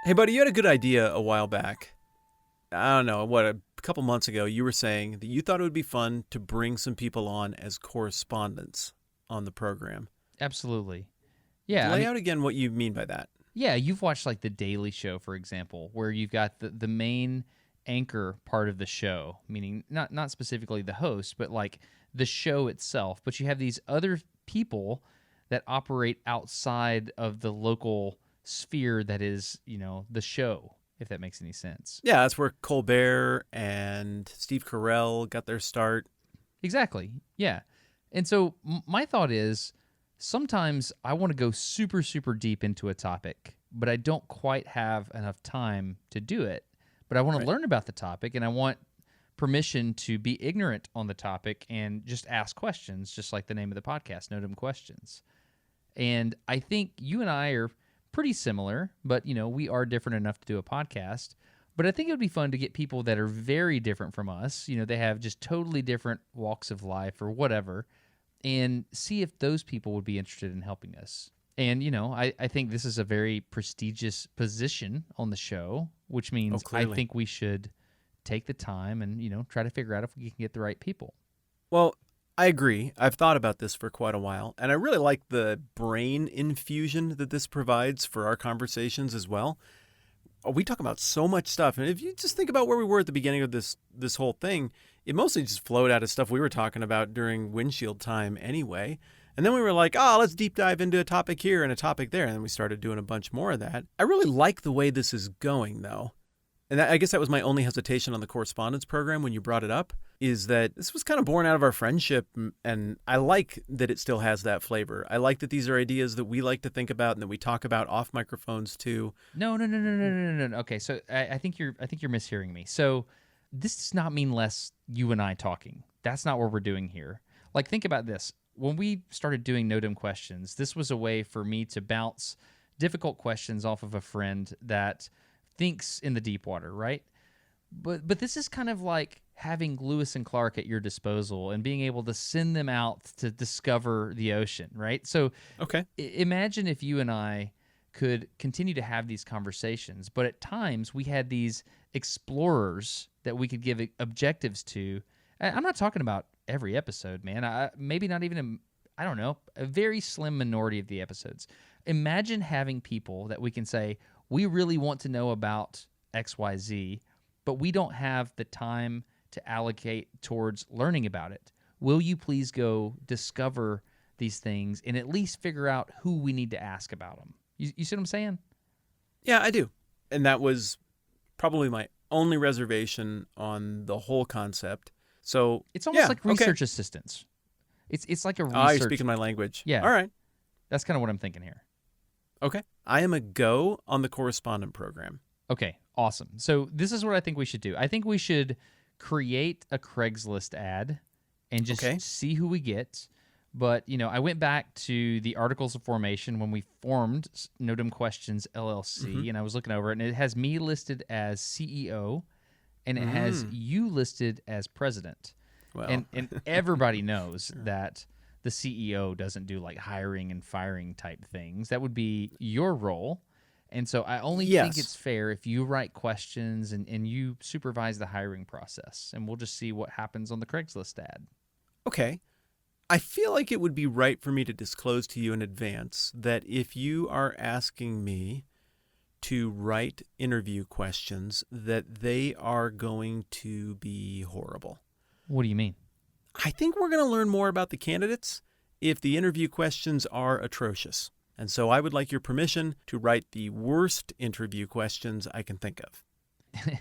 Hey, buddy, you had a good idea a while back. I don't know, a couple months ago, you were saying that you thought it would be fun to bring some people on as correspondents on the program. Absolutely. Yeah. Lay out again what you mean by that. Yeah, you've watched like The Daily Show, for example, where you've got the main anchor part of the show, meaning not specifically the host, but like the show itself. But you have these other people that operate outside of the local sphere that is, the show, if that makes any sense. Yeah, that's where Colbert and Steve Carell got their start. Exactly. Yeah. And so my thought is sometimes I want to go super, super deep into a topic, but I don't quite have enough time to do it. But I want to learn about the topic, and I want permission to be ignorant on the topic and just ask questions, just like the name of the podcast, No Dumb Questions. And I think you and I are pretty similar, but, we are different enough to do a podcast. But I think it would be fun to get people that are very different from us. They have just totally different walks of life or whatever, and see if those people would be interested in helping us. And, I think this is a very prestigious position on the show, which means I think we should take the time and, try to figure out if we can get the right people. Well, I agree. I've thought about this for quite a while, and I really like the brain infusion that this provides for our conversations as well. We talk about so much stuff, and if you just think about where we were at the beginning of this whole thing, it mostly just flowed out of stuff we were talking about during windshield time anyway. And then we were like, let's deep dive into a topic here and a topic there, and then we started doing a bunch more of that. I really like the way this is going, though. And I guess that was my only hesitation on the Correspondents program when you brought it up, is that this was kind of born out of our friendship, and I like that it still has that flavor. I like that these are ideas that we like to think about and that we talk about off microphones too. No. Okay, so I think you're mishearing me. So this does not mean less you and I talking. That's not what we're doing here. Like, think about this. When we started doing No Dumb Questions, this was a way for me to bounce difficult questions off of a friend that thinks in the deep water, right? But this is kind of like having Lewis and Clark at your disposal and being able to send them out to discover the ocean, right? So imagine if you and I could continue to have these conversations, but at times we had these explorers that we could give objectives to. I'm not talking about every episode, man. Maybe not even, a very slim minority of the episodes. Imagine having people that we can say, we really want to know about XYZ, but we don't have the time to allocate towards learning about it. Will you please go discover these things and at least figure out who we need to ask about them? You see what I'm saying? Yeah, I do. And that was probably my only reservation on the whole concept. So it's almost like research assistants. It's like a research. Ah, you're speaking my language. Yeah. All right. That's kind of what I'm thinking here. Okay. I am a go on the correspondent program. Okay, awesome. So this is what I think we should do. I think we should create a Craigslist ad and just see who we get. But, I went back to the Articles of Formation when we formed No Dumb Questions LLC, and I was looking over it, and it has me listed as CEO, and it has you listed as president. Well. And everybody knows that the CEO doesn't do like hiring and firing type things. That would be your role. And so I only think it's fair if you write questions and you supervise the hiring process, and we'll just see what happens on the Craigslist ad. Okay. I feel like it would be right for me to disclose to you in advance that if you are asking me to write interview questions, that they are going to be horrible. What do you mean? I think we're going to learn more about the candidates if the interview questions are atrocious. And so I would like your permission to write the worst interview questions I can think of.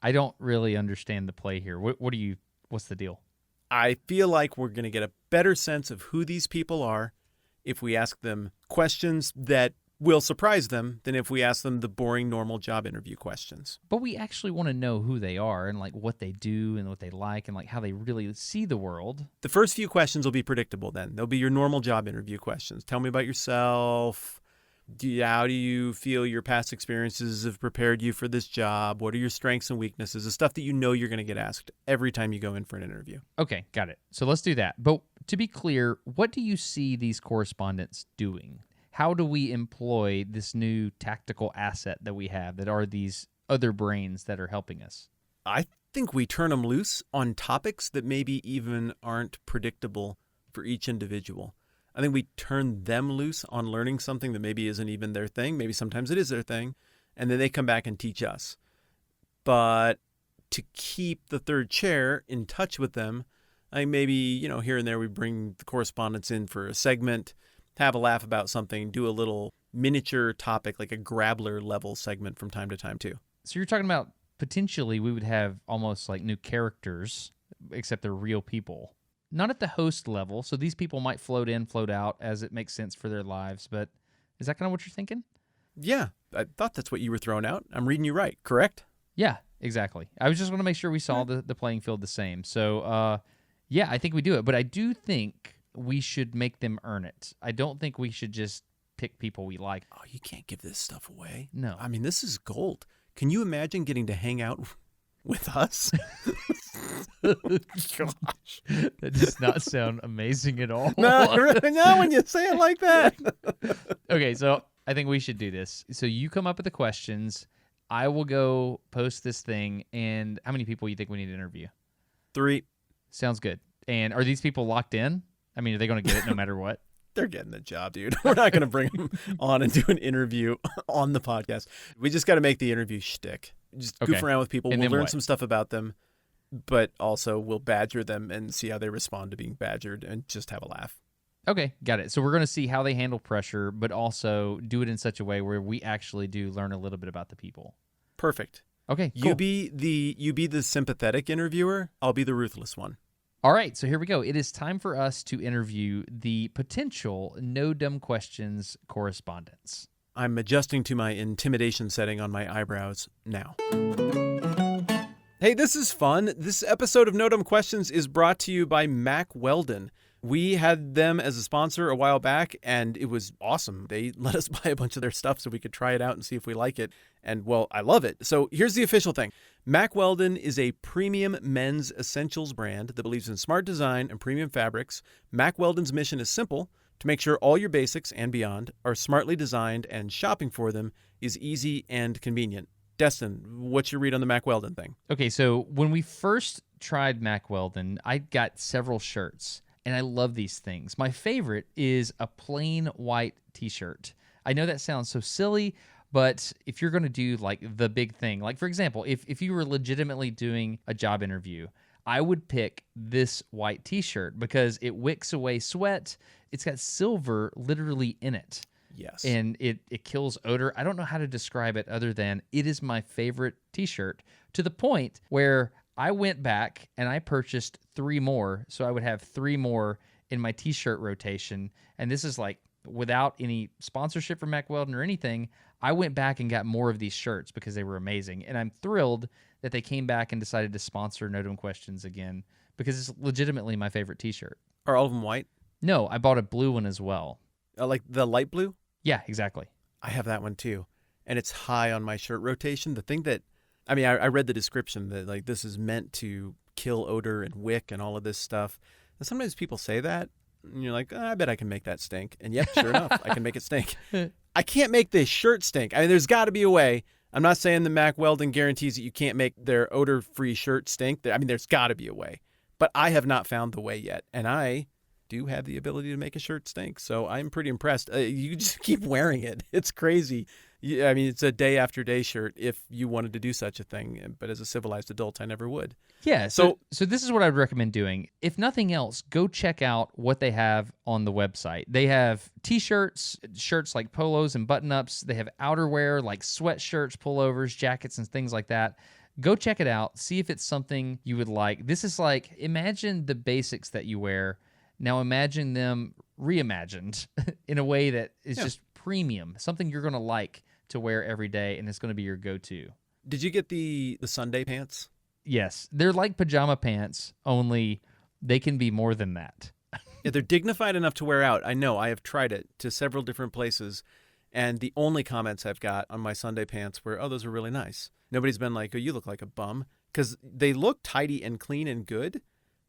I don't really understand the play here. What's the deal? I feel like we're going to get a better sense of who these people are if we ask them questions that will surprise them than if we ask them the boring, normal job interview questions. But we actually want to know who they are and like what they do and what they like and like how they really see the world. The first few questions will be predictable then. They'll be your normal job interview questions. Tell me about yourself. How do you feel your past experiences have prepared you for this job? What are your strengths and weaknesses? The stuff that you know you're going to get asked every time you go in for an interview. Okay, got it. So let's do that. But to be clear, what do you see these correspondents doing? how do we employ this new tactical asset that we have that are these other brains that are helping us? I think we turn them loose on topics that maybe even aren't predictable for each individual. I think we turn them loose on learning something that maybe isn't even their thing. Maybe sometimes it is their thing, and then they come back and teach us. But to keep the third chair in touch with them, I think maybe, here and there we bring the correspondents in for a segment, have a laugh about something, do a little miniature topic, like a Grabbler level segment from time to time too. So you're talking about potentially we would have almost like new characters, except they're real people. Not at the host level, so these people might float in, float out as it makes sense for their lives, but is that kind of what you're thinking? Yeah, I thought that's what you were throwing out. I'm reading you right, correct? Yeah, exactly. I was just going to make sure we saw the playing field the same. So, yeah, I think we do it, but I do think we should make them earn it. I don't think we should just pick people we like. Oh, you can't give this stuff away. No. I mean, this is gold. Can you imagine getting to hang out with us? Gosh, that does not sound amazing at all. No, when you say it like that. Okay, so I think we should do this. So you come up with the questions. I will go post this thing. And how many people you think we need to interview? 3. Sounds good. And are these people locked in? I mean, are they going to get it no matter what? They're getting the job, dude. We're not going to bring them on and do an interview on the podcast. We just got to make the interview shtick. Just goof around with people. And we'll learn what? some stuff about them, but also we'll badger them and see how they respond to being badgered and just have a laugh. Okay, got it. So we're going to see how they handle pressure, but also do it in such a way where we actually do learn a little bit about the people. Perfect. Okay, cool. You be the sympathetic interviewer. I'll be the ruthless one. All right, so here we go. It is time for us to interview the potential No Dumb Questions correspondents. I'm adjusting to my intimidation setting on my eyebrows now. Hey, this is fun. This episode of No Dumb Questions is brought to you by Mack Weldon. We had them as a sponsor a while back, and it was awesome. They let us buy a bunch of their stuff so we could try it out and see if we like it. And, well, I love it. So here's the official thing. Mack Weldon is a premium men's essentials brand that believes in smart design and premium fabrics. Mack Weldon's mission is simple: to make sure all your basics and beyond are smartly designed and shopping for them is easy and convenient. Destin, what's your read on the Mack Weldon thing? Okay, so when we first tried Mack Weldon, I got several shirts. And I love these things. My favorite is a plain white t-shirt. I know that sounds so silly, but if you're going to do like the big thing, like for example, if you were legitimately doing a job interview, I would pick this white t-shirt because it wicks away sweat. It's got silver literally in it. Yes. And it kills odor. I don't know how to describe it other than it is my favorite t-shirt, to the point where I went back and I purchased 3 more, so I would have 3 more in my t-shirt rotation. And this is like without any sponsorship from Mack Weldon or anything. I went back and got more of these shirts because they were amazing. And I'm thrilled that they came back and decided to sponsor No Dumb Questions again because it's legitimately my favorite t-shirt. Are all of them white? No, I bought a blue one as well. Like the light blue? Yeah, exactly. I have that one too. And it's high on my shirt rotation. The thing that, I mean, I read the description that like this is meant to kill odor and wick and all of this stuff. And sometimes people say that, and you're like, I bet I can make that stink. And yep, sure enough, I can make it stink. I can't make this shirt stink. I mean, there's got to be a way. I'm not saying the Mack Weldon guarantees that you can't make their odor-free shirt stink. I mean, there's got to be a way. But I have not found the way yet. And I do have the ability to make a shirt stink. So I'm pretty impressed. You just keep wearing it. It's crazy. I mean, it's a day after day shirt if you wanted to do such a thing. But as a civilized adult, I never would. Yeah. So this is what I would recommend doing. If nothing else, go check out what they have on the website. They have t-shirts, shirts like polos and button-ups. They have outerwear like sweatshirts, pullovers, jackets, and things like that. Go check it out. See if it's something you would like. This is like, imagine the basics that you wear. Now imagine them reimagined in a way that is just premium, something you're going to like to wear every day, and it's going to be your go-to. Did you get the Sunday pants? Yes. They're like pajama pants, only they can be more than that. Yeah, they're dignified enough to wear out. I know. I have tried it to several different places, and the only comments I've got on my Sunday pants were, oh, those are really nice. Nobody's been like, oh, you look like a bum, because they look tidy and clean and good,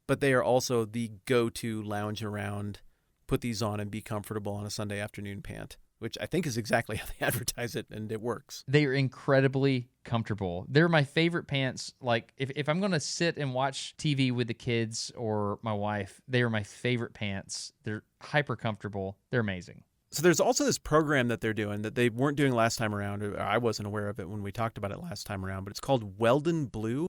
but they are also the go-to lounge around, put these on and be comfortable on a Sunday afternoon pant. which I think is exactly how they advertise it, and it works. They are incredibly comfortable. They're my favorite pants. Like, if I'm going to sit and watch TV with the kids or my wife, they are my favorite pants. They're hyper comfortable. They're amazing. So there's also this program that they're doing that they weren't doing last time around. Or I wasn't aware of it when we talked about it last time around, but it's called Weldon Blue.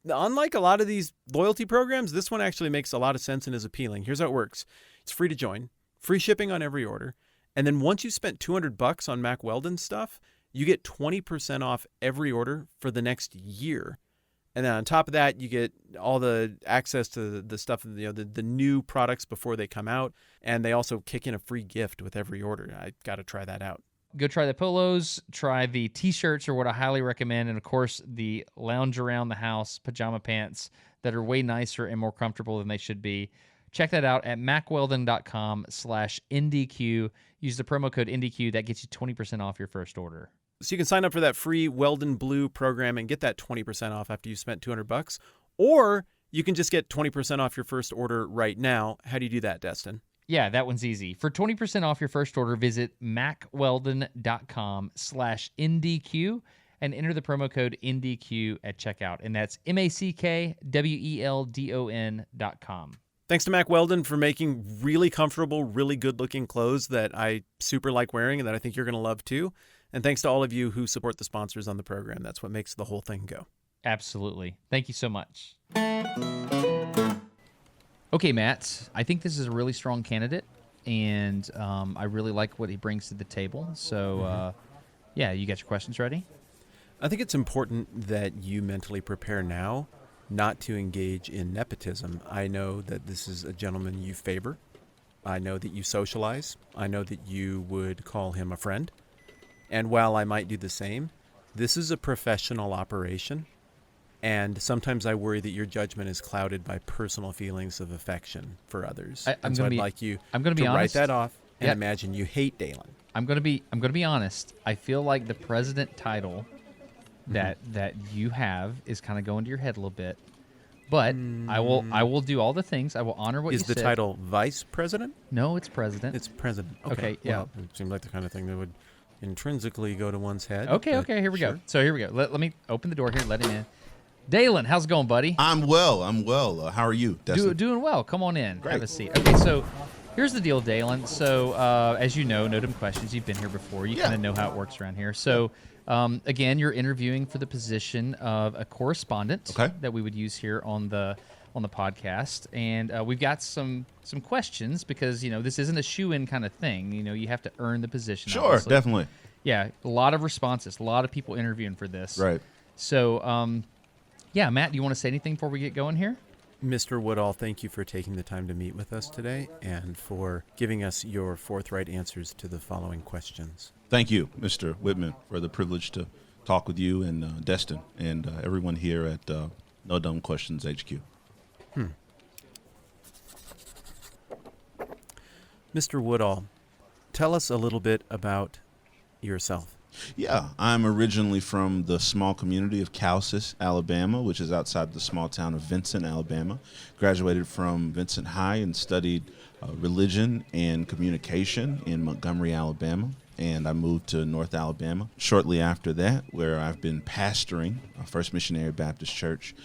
Unlike a lot of these loyalty programs, this one actually makes a lot of sense and is appealing. Here's how it works. It's free to join, free shipping on every order. And then once you spent $200 on Mack Weldon stuff, you get 20% off every order for the next year. And then on top of that, you get all the access to the stuff, the new products before they come out. And they also kick in a free gift with every order. I got to try that out. Go try the polos, try the T-shirts are what I highly recommend. And, of course, the lounge around the house pajama pants that are way nicer and more comfortable than they should be. Check that out at mackweldon.com/NDQ. Use the promo code NDQ. That gets you 20% off your first order. So you can sign up for that free Weldon Blue program and get that 20% off after you spent $200. Or you can just get 20% off your first order right now. How do you do that, Destin? Yeah, that one's easy. For 20% off your first order, visit mackweldon.com/NDQ and enter the promo code NDQ at checkout. And that's MackWeldon.com. Thanks to Mack Weldon for making really comfortable, really good-looking clothes that I super like wearing and that I think you're going to love too. And thanks to all of you who support the sponsors on the program. That's what makes the whole thing go. Absolutely. Thank you so much. Okay, Matt, I think this is a really strong candidate, and I really like what he brings to the table. So, yeah, you got your questions ready? I think it's important that you mentally prepare now not to engage in nepotism. I know that this is a gentleman you favor. I know that you socialize. I know that you would call him a friend. And while I might do the same, this is a professional operation. And sometimes I worry that your judgment is clouded by personal feelings of affection for others. I'd like you to write that off and imagine you hate Dalen. I'm going to be honest. I feel like the president title that you have is kind of going to your head a little bit. But I will do all the things. I will honor what you said. Is the title vice president? No, it's president. It's president. Okay, yeah. Well, it seemed like the kind of thing that would intrinsically go to one's head. Okay, here we go. So here we go. Let me open the door here. Let him in. Dalen, how's it going, buddy? I'm well. How are you, Destin? Doing well. Come on in. Great. Have a seat. Okay, so here's the deal, Dalen. So as you know, No Dumb Questions, you've been here before. You kind of know how it works around here. So again, you're interviewing for the position of a correspondent that we would use here on the podcast. And we've got some questions because, this isn't a shoe-in kind of thing. You have to earn the position. Sure, obviously. definitely. Yeah, a lot of responses, a lot of people interviewing for this. Right. So, yeah, Matt, do you want to say anything before we get going here? Mr. Woodall, thank you for taking the time to meet with us today and for giving us your forthright answers to the following questions. Thank you, Mr. Whitman, for the privilege to talk with you and Destin and everyone here at No Dumb Questions HQ. Mr. Woodall, tell us a little bit about yourself. Yeah, I'm originally from the small community of Calcis, Alabama, which is outside the small town of Vincent, Alabama. Graduated from Vincent High and studied religion and communication in Montgomery, Alabama. And I moved to North Alabama shortly after that, where I've been pastoring First Missionary Baptist Church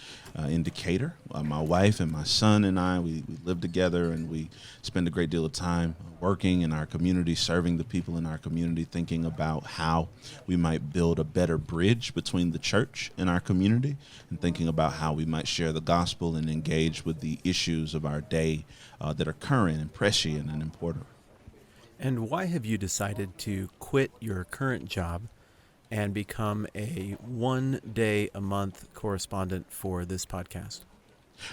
in Decatur. My wife and my son and I, we live together, and we spend a great deal of time working in our community, serving the people in our community, thinking about how we might build a better bridge between the church and our community, and thinking about how we might share the gospel and engage with the issues of our day that are current and prescient and important. And why have you decided to quit your current job and become a one-day-a-month correspondent for this podcast?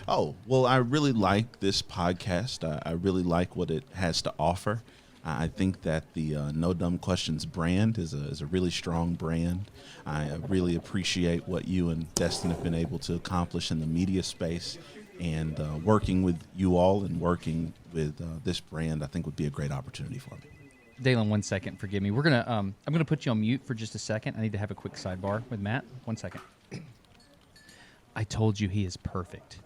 Oh, well, I really like this podcast. I really like what it has to offer. I think that the No Dumb Questions brand is a really strong brand. I really appreciate what you and Destin have been able to accomplish in the media space. And working with you all and working with this brand, I think would be a great opportunity for me. Dalen, 1 second. Forgive me. We're gonna. I'm gonna put you on mute for just a second. I need to have a quick sidebar with Matt. 1 second. I told you he is perfect.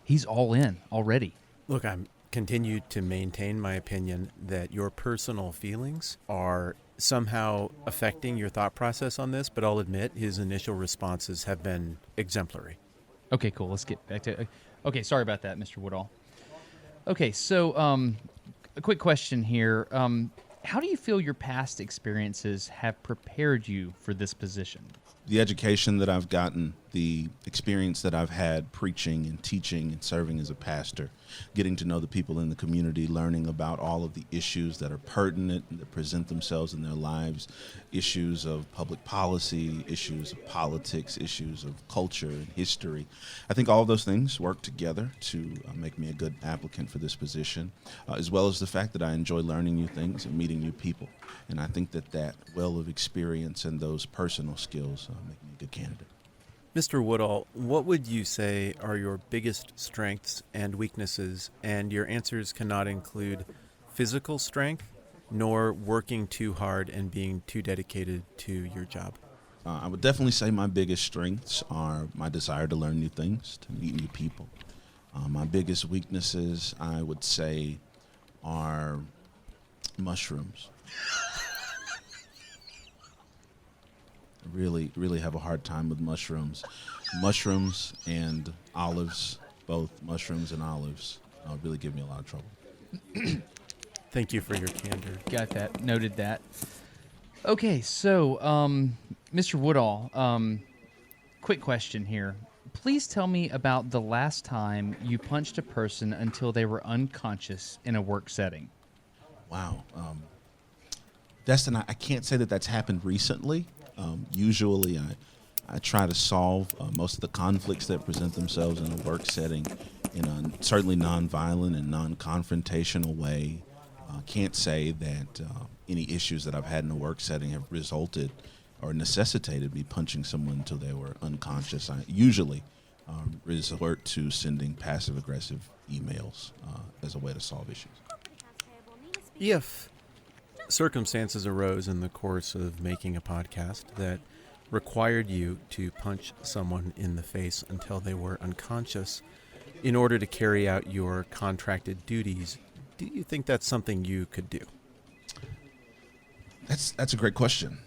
He's all in already. Look, I'm continue to maintain my opinion that your personal feelings are somehow affecting your thought process on this, but I'll admit his initial responses have been exemplary. Okay, cool. Let's get back to. Okay, sorry about that, Mr. Woodall. Okay, so a quick question here. How do you feel your past experiences have prepared you for this position? The education that I've gotten, the experience that I've had preaching and teaching and serving as a pastor, getting to know the people in the community, learning about all of the issues that are pertinent and that present themselves in their lives, issues of public policy, issues of politics, issues of culture and history. I think all of those things work together to make me a good applicant for this position, as well as the fact that I enjoy learning new things and meeting new people. And I think that well of experience and those personal skills make me a good candidate. Mr. Woodall, what would you say are your biggest strengths and weaknesses? And your answers cannot include physical strength, nor working too hard and being too dedicated to your job. I would definitely say my biggest strengths are my desire to learn new things, to meet new people. My biggest weaknesses, I would say, are mushrooms. Really have a hard time with mushrooms. Mushrooms and olives, both mushrooms and olives, really give me a lot of trouble. Thank you for your candor. Got that. Noted that. Okay, so, Mr. Woodall, quick question here. Please tell me about the last time you punched a person until they were unconscious in a work setting. Wow. Destin, I can't say that that's happened recently. Usually I try to solve most of the conflicts that present themselves in a work setting in a certainly nonviolent and non-confrontational way. Can't say that any issues that I've had in a work setting have resulted or necessitated me punching someone until they were unconscious. I usually resort to sending passive-aggressive emails as a way to solve issues. If circumstances arose in the course of making a podcast that required you to punch someone in the face until they were unconscious in order to carry out your contracted duties, do you think that's something you could do? That's a great question,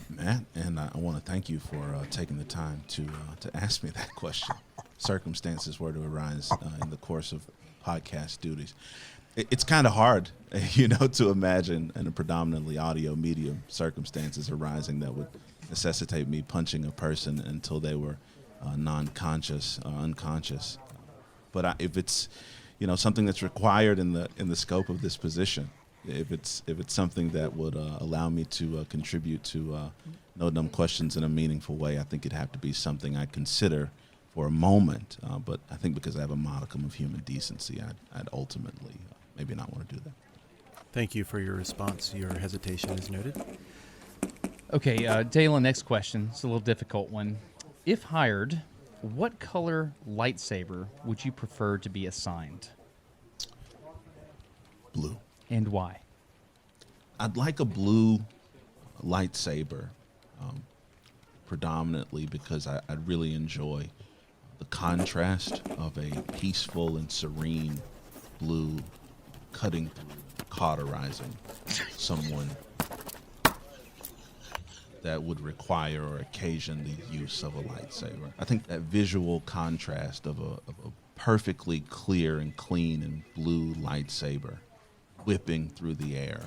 Matt, and I want to thank you for taking the time to ask me that question. Circumstances were to arise in the course of podcast duties. It's kind of hard, to imagine in a predominantly audio medium circumstances arising that would necessitate me punching a person until they were unconscious. But if it's, something that's required in the scope of this position, if it's something that would allow me to contribute to No Dumb Questions in a meaningful way, I think it'd have to be something I'd consider for a moment. But I think because I have a modicum of human decency, I'd ultimately maybe not want to do that. Thank you for your response. Your hesitation is noted. Okay, Dalen, next question. It's a little difficult one. If hired, what color lightsaber would you prefer to be assigned? Blue. And why? I'd like a blue lightsaber, predominantly because I really enjoy the contrast of a peaceful and serene blue cutting through, cauterizing someone that would require or occasion the use of a lightsaber. I think that visual contrast of a perfectly clear and clean and blue lightsaber whipping through the air,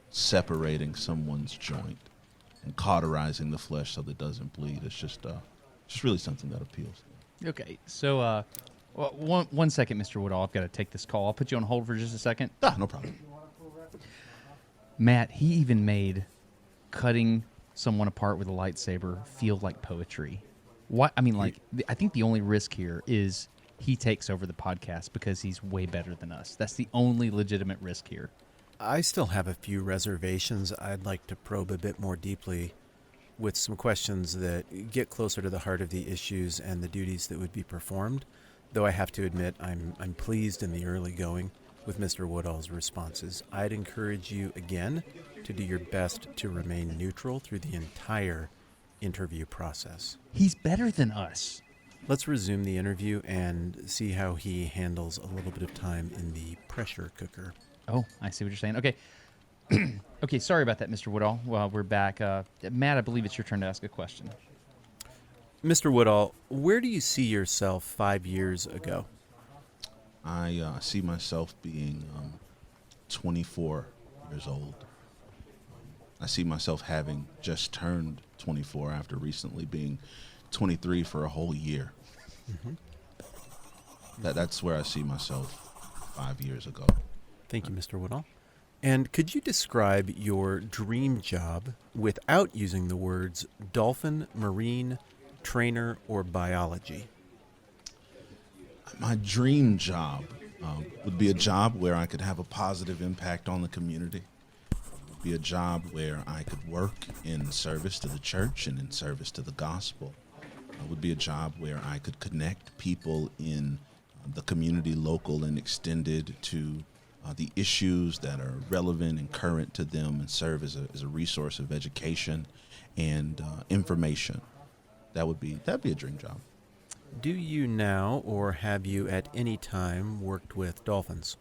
separating someone's joint, and cauterizing the flesh so that it doesn't bleed. It's just really something that appeals. Okay, so one second, Mr. Woodall. I've got to take this call. I'll put you on hold for just a second. No problem. Matt, he even made cutting someone apart with a lightsaber feel like poetry. What I mean, I think the only risk here is he takes over the podcast because he's way better than us. That's the only legitimate risk here. I still have a few reservations I'd like to probe a bit more deeply with some questions that get closer to the heart of the issues and the duties that would be performed, though I have to admit I'm pleased in the early going with Mr. Woodall's responses. I'd encourage you again to do your best to remain neutral through the entire interview process. He's better than us. Let's resume the interview and see how he handles a little bit of time in the pressure cooker. Oh, I see what you're saying. Okay. Okay, sorry about that, Mr. Woodall. Well, we're back. Matt, I believe it's your turn to ask a question. Mr. Woodall, where do you see yourself 5 years ago? I see myself being 24 years old. I see myself having just turned 24 after recently being 23 for a whole year. That's where I see myself 5 years ago. Thank you, Mr. Woodall. And could you describe your dream job without using the words dolphin, marine, trainer, or biology? My dream job would be a job where I could have a positive impact on the community. It would be a job where I could work in service to the church and in service to the gospel. It would be a job where I could connect people in the community, local and extended, to the issues that are relevant and current to them, and serve as a resource of education and information. That'd be a dream job. Do you now, or have you at any time, worked with dolphins?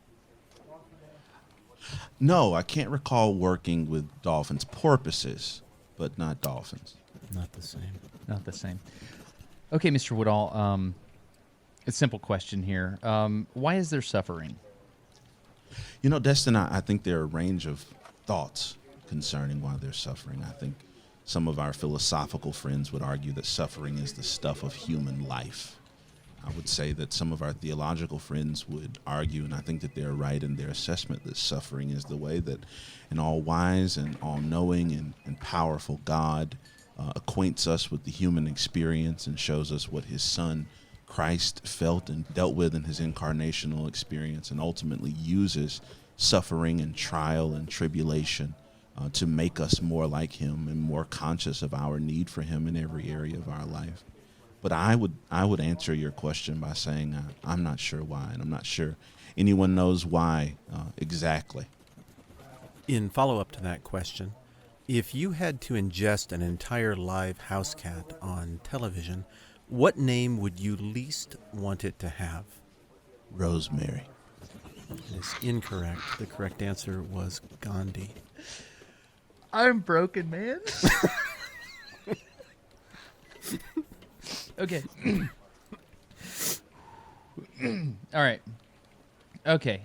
No, I can't recall working with dolphins. Porpoises, but not dolphins. Not the same. Not the same. Okay, Mr. Woodall, a simple question here. Why is there suffering? You know, Destin, I think there are a range of thoughts concerning why there's suffering. I think some of our philosophical friends would argue that suffering is the stuff of human life. I would say that some of our theological friends would argue, and I think that they're right in their assessment, that suffering is the way that an all-wise and all-knowing and powerful God acquaints us with the human experience and shows us what his son Christ felt and dealt with in his incarnational experience, and ultimately uses suffering and trial and tribulation to make us more like him and more conscious of our need for him in every area of our life. But I would answer your question by saying I'm not sure why, and I'm not sure anyone knows why exactly. In follow-up to that question, if you had to ingest an entire live house cat on television, what name would you least want it to have? Rosemary. It is incorrect. The correct answer was Gandhi. I'm broken, man. Okay. All right. Okay.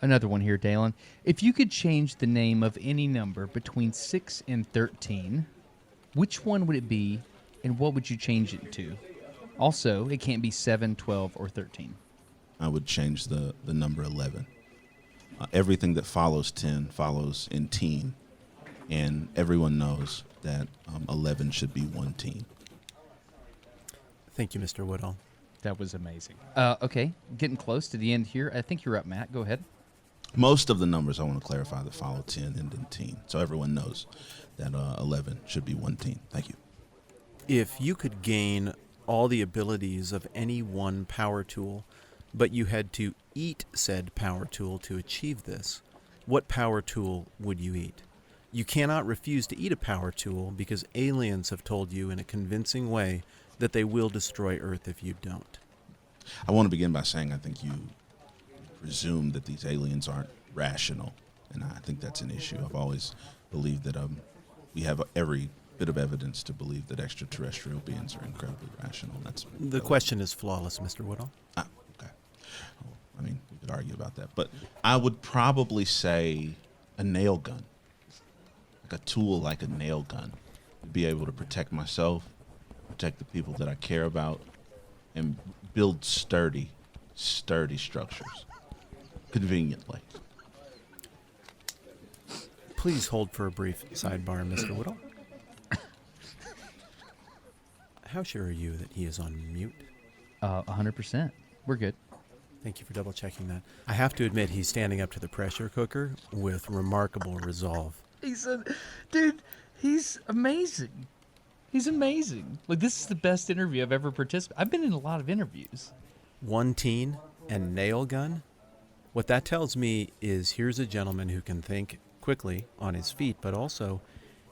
Another one here, Dalen. If you could change the name of any number between 6 and 13, which one would it be, and what would you change it to? Also, it can't be 7, 12, or 13. I would change the number 11. Everything that follows 10 follows in teen, and everyone knows that 11 should be one teen. Thank you, Mr. Woodall. That was amazing. Okay, getting close to the end here. I think you're up, Matt. Go ahead. Most of the numbers, I want to clarify, that follow 10 end in teen, so everyone knows that 11 should be one teen. Thank you. If you could gain all the abilities of any one power tool, but you had to eat said power tool to achieve this, what power tool would you eat? You cannot refuse to eat a power tool because aliens have told you in a convincing way that they will destroy Earth if you don't. I want to begin by saying I think you presume that these aliens aren't rational, and I think that's an issue. I've always believed that we have every bit of evidence to believe that extraterrestrial beings are incredibly rational. The question is flawless, Mr. Woodall. Okay. Well, I mean, we could argue about that, but I would probably say a nail gun, like a tool like a nail gun, to be able to protect myself, protect the people that I care about, and build sturdy structures conveniently. Please hold for a brief sidebar, Mr. Woodall. How sure are you that he is on mute? 100%. We're good. Thank you for double checking that. I have to admit, he's standing up to the pressure cooker with remarkable resolve. Dude, he's amazing. He's amazing. Like, this is the best interview I've ever participated. I've been in a lot of interviews. One teen and nail gun? What that tells me is here's a gentleman who can think quickly on his feet, but also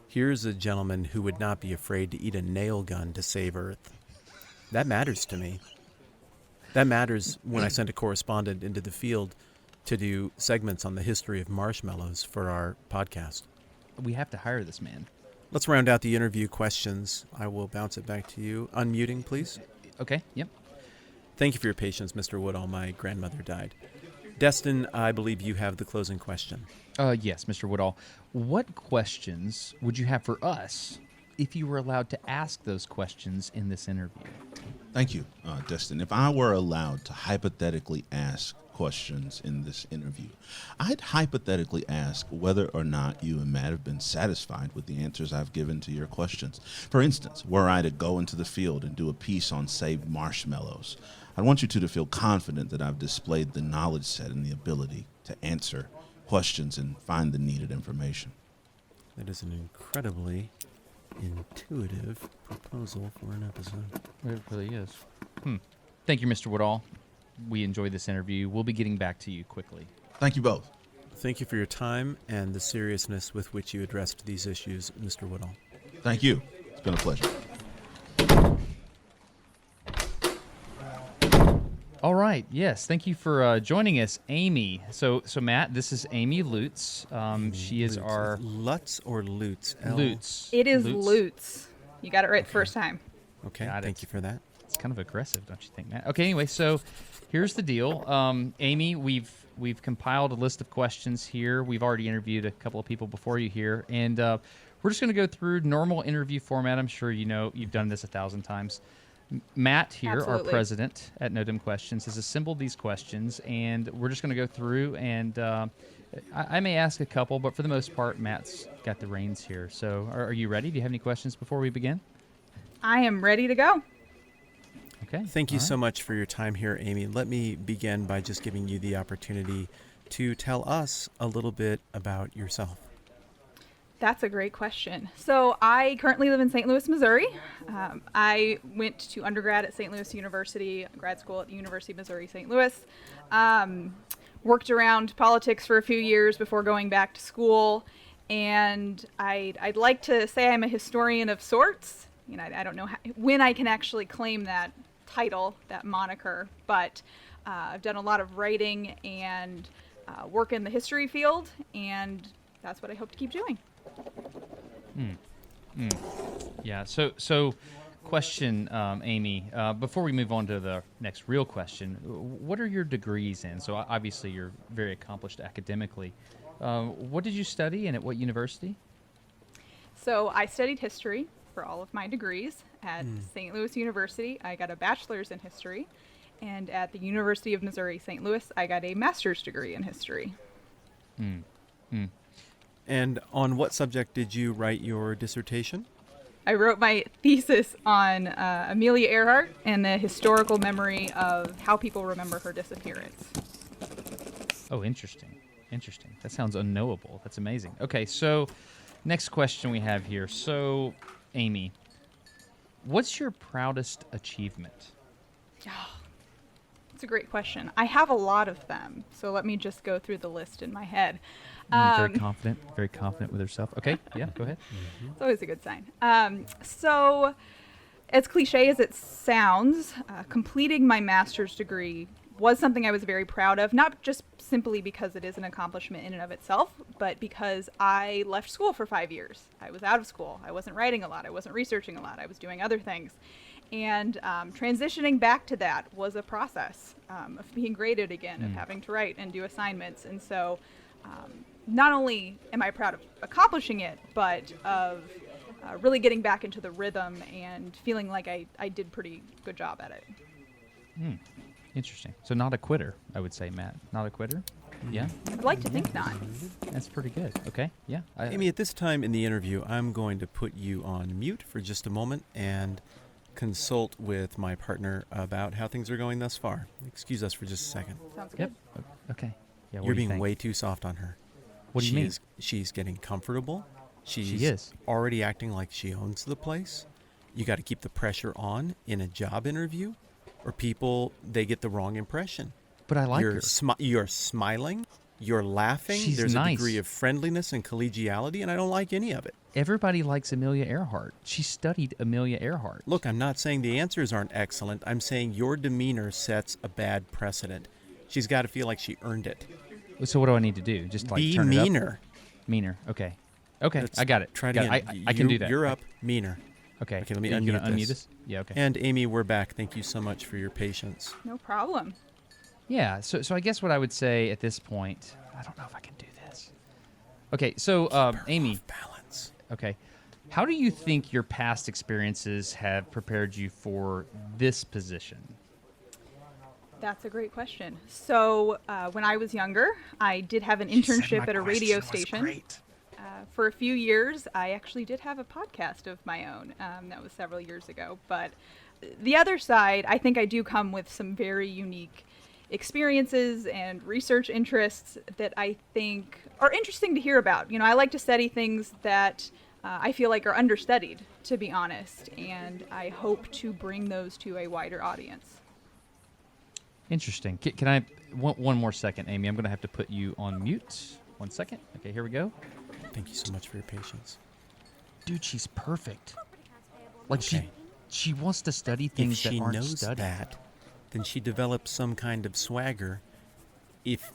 here's a gentleman who would not be afraid to eat a nail gun to save Earth. That matters to me. That matters when I send a correspondent into the field to do segments on the history of marshmallows for our podcast. We have to hire this man. Let's round out the interview questions. I will bounce it back to you. Unmuting, please. Okay, yep. Thank you for your patience, Mr. Woodall. My grandmother died. Destin, I believe you have the closing question. Yes, Mr. Woodall. What questions would you have for us if you were allowed to ask those questions in this interview? Thank you, Destin. If I were allowed to hypothetically ask questions in this interview, I'd hypothetically ask whether or not you and Matt have been satisfied with the answers I've given to your questions. For instance, were I to go into the field and do a piece on, say, marshmallows, I want you two to feel confident that I've displayed the knowledge set and the ability to answer questions and find the needed information. That is an incredibly intuitive proposal for an episode. It really is. Thank you, Mr. Woodall. We enjoyed this interview. We'll be getting back to you quickly. Thank you both. Thank you for your time and the seriousness with which you addressed these issues, Mr. Woodall. Thank you. It's been a pleasure. All right. Yes. Thank you for joining us, Amy. So Matt, this is Amy Lutz. She is our Lutz or Lutz? Lutz. It is Lutz. You got it right the first time. Okay. Got Thank it. you for that. It's kind of aggressive, don't you think, Matt? Okay. Anyway, so here's the deal. Amy, we've compiled a list of questions here. We've already interviewed a couple of people before you here, and we're just going to go through normal interview format. I'm sure you know you've done this 1,000 times. Matt here, Absolutely. our president at No Dumb Questions, has assembled these questions, and we're just going to go through, and I may ask a couple, but for the most part, Matt's got the reins here. So are you ready? Do you have any questions before we begin? I am ready to go. Okay. Thank you all right. so much for your time here, Amy. Let me begin by just giving you the opportunity to tell us a little bit about yourself. That's a great question. So I currently live in St. Louis, Missouri. I went to undergrad at St. Louis University, grad school at the University of Missouri, St. Louis. Worked around politics for a few years before going back to school. And I'd like to say I'm a historian of sorts. You know, I don't know when I can actually claim that title, that moniker, but I've done a lot of writing and work in the history field, and that's what I hope to keep doing. Yeah. So question, Amy, before we move on to the next real question, what are your degrees in? So obviously you're very accomplished academically. What did you study and at what university? So I studied history for all of my degrees at St. Louis University. I got a bachelor's in history, and at the University of Missouri, St. Louis, I got a master's degree in history. And on what subject did you write your dissertation? I wrote my thesis on Amelia Earhart and the historical memory of how people remember her disappearance. Oh, interesting. Interesting. That sounds unknowable. That's amazing. Okay, so next question we have here. So, Amy, what's your proudest achievement? That's a great question. I have a lot of them, so let me just go through the list in my head. Very confident with herself. Okay, yeah, go ahead. It's always a good sign. So, as cliche as it sounds, completing my master's degree was something I was very proud of, not just simply because it is an accomplishment in and of itself, but because I left school for 5 years. I was out of school. I wasn't writing a lot. I wasn't researching a lot. I was doing other things. And transitioning back to that was a process of being graded again, of having to write and do assignments. And so not only am I proud of accomplishing it, but of really getting back into the rhythm and feeling like I did pretty good job at it. Interesting. So not a quitter, I would say, Matt. Not a quitter? Yeah? I'd like to think not. That's pretty good. Okay, yeah. Amy, at this time in the interview, I'm going to put you on mute for just a moment and consult with my partner about how things are going thus far. Excuse us for just a second. Sounds Yep. good. Okay. Yeah, what You're do you being think? way too soft on her. What do you mean? She's getting comfortable. She's She is. already acting like she owns the place. You got to keep the pressure on in a job interview, or people, they get the wrong impression. But I like you're her. You're smiling. You're laughing. She's There's nice. a degree of friendliness and collegiality, and I don't like any of it. Everybody likes Amelia Earhart. She studied Amelia Earhart. Look, I'm not saying the answers aren't excellent. I'm saying your demeanor sets a bad precedent. She's got to feel like she earned it. So what do I need to do? Just like Be turn it up? meaner. Meaner. Okay. Okay, Let's I got it. Try it Got again. it. I can do that. You're up. Meaner. Okay. Okay, let me Are you gonna unmute unmute this. Yeah, okay. And Amy, we're back. Thank you so much for your patience. No problem. Yeah, so I guess what I would say at this point, I don't know if I can do this. Okay, so Amy, Off balance. okay, how do you think your past experiences have prepared you for this position? That's a great question. So when I was younger, I did have an internship at a radio station. For a few years, I actually did have a podcast of my own. That was several years ago. But the other side, I think I do come with some very unique experiences and research interests that I think are interesting to hear about. You know, I like to study things that I feel like are understudied, to be honest, and I hope to bring those to a wider audience. Interesting. Can I, one more second, Amy, I'm going to have to put you on mute. 1 second. Okay, here we go. Thank you so much for your patience. Dude, she's perfect. Like Okay. she wants to study If things she that aren't knows studied. that, then she develops some kind of swagger. If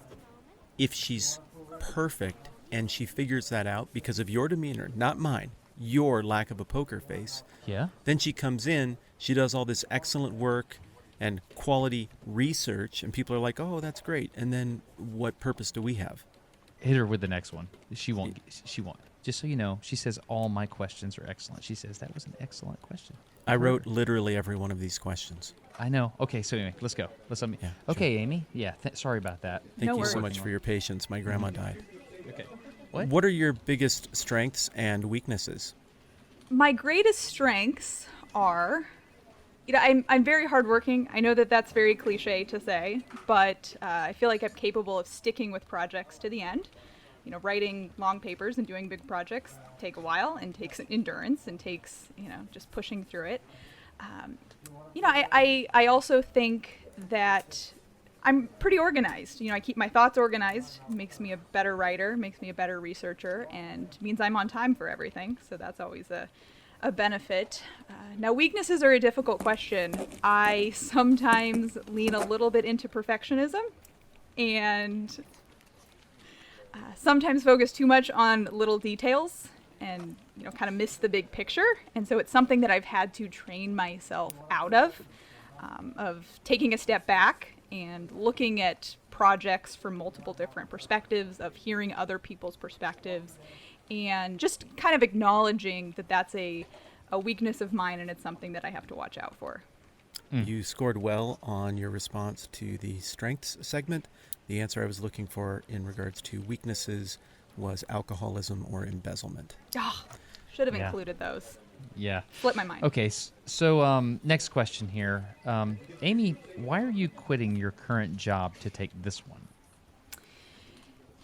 she's perfect and she figures that out because of your demeanor, not mine, your lack of a poker face, Yeah. then she comes in, she does all this excellent work and quality research, and people are like, oh, that's great. And then what purpose do we have? Hit her with the next one. She won't. She won't. Just so you know, she says all my questions are excellent. She says that was an excellent question. I wrote literally every one of these questions. I know. Okay, so anyway, let's go. Yeah, okay, Amy. Yeah. Sorry about that. Thank No you so worries. much for your patience. My grandma died. Okay. What? What are your biggest strengths and weaknesses? My greatest strengths are, you know, I'm very hardworking. I know that that's very cliche to say, but I feel like I'm capable of sticking with projects to the end. You know, writing long papers and doing big projects take a while and takes endurance and takes, you know, just pushing through it. You know, I also think that I'm pretty organized. You know, I keep my thoughts organized. Makes me a better writer, makes me a better researcher, and means I'm on time for everything. So that's always a benefit. Now, weaknesses are a difficult question. I sometimes lean a little bit into perfectionism and sometimes focus too much on little details and, you know, kind of miss the big picture. And so it's something that I've had to train myself out of taking a step back and looking at projects from multiple different perspectives, of hearing other people's perspectives, and just kind of acknowledging that that's a weakness of mine and it's something that I have to watch out for. You scored well on your response to the strengths segment. The answer I was looking for in regards to weaknesses was alcoholism or embezzlement. Should have Yeah. included those. Yeah. Slipped my mind. Okay. So next question here, Amy, why are you quitting your current job to take this one?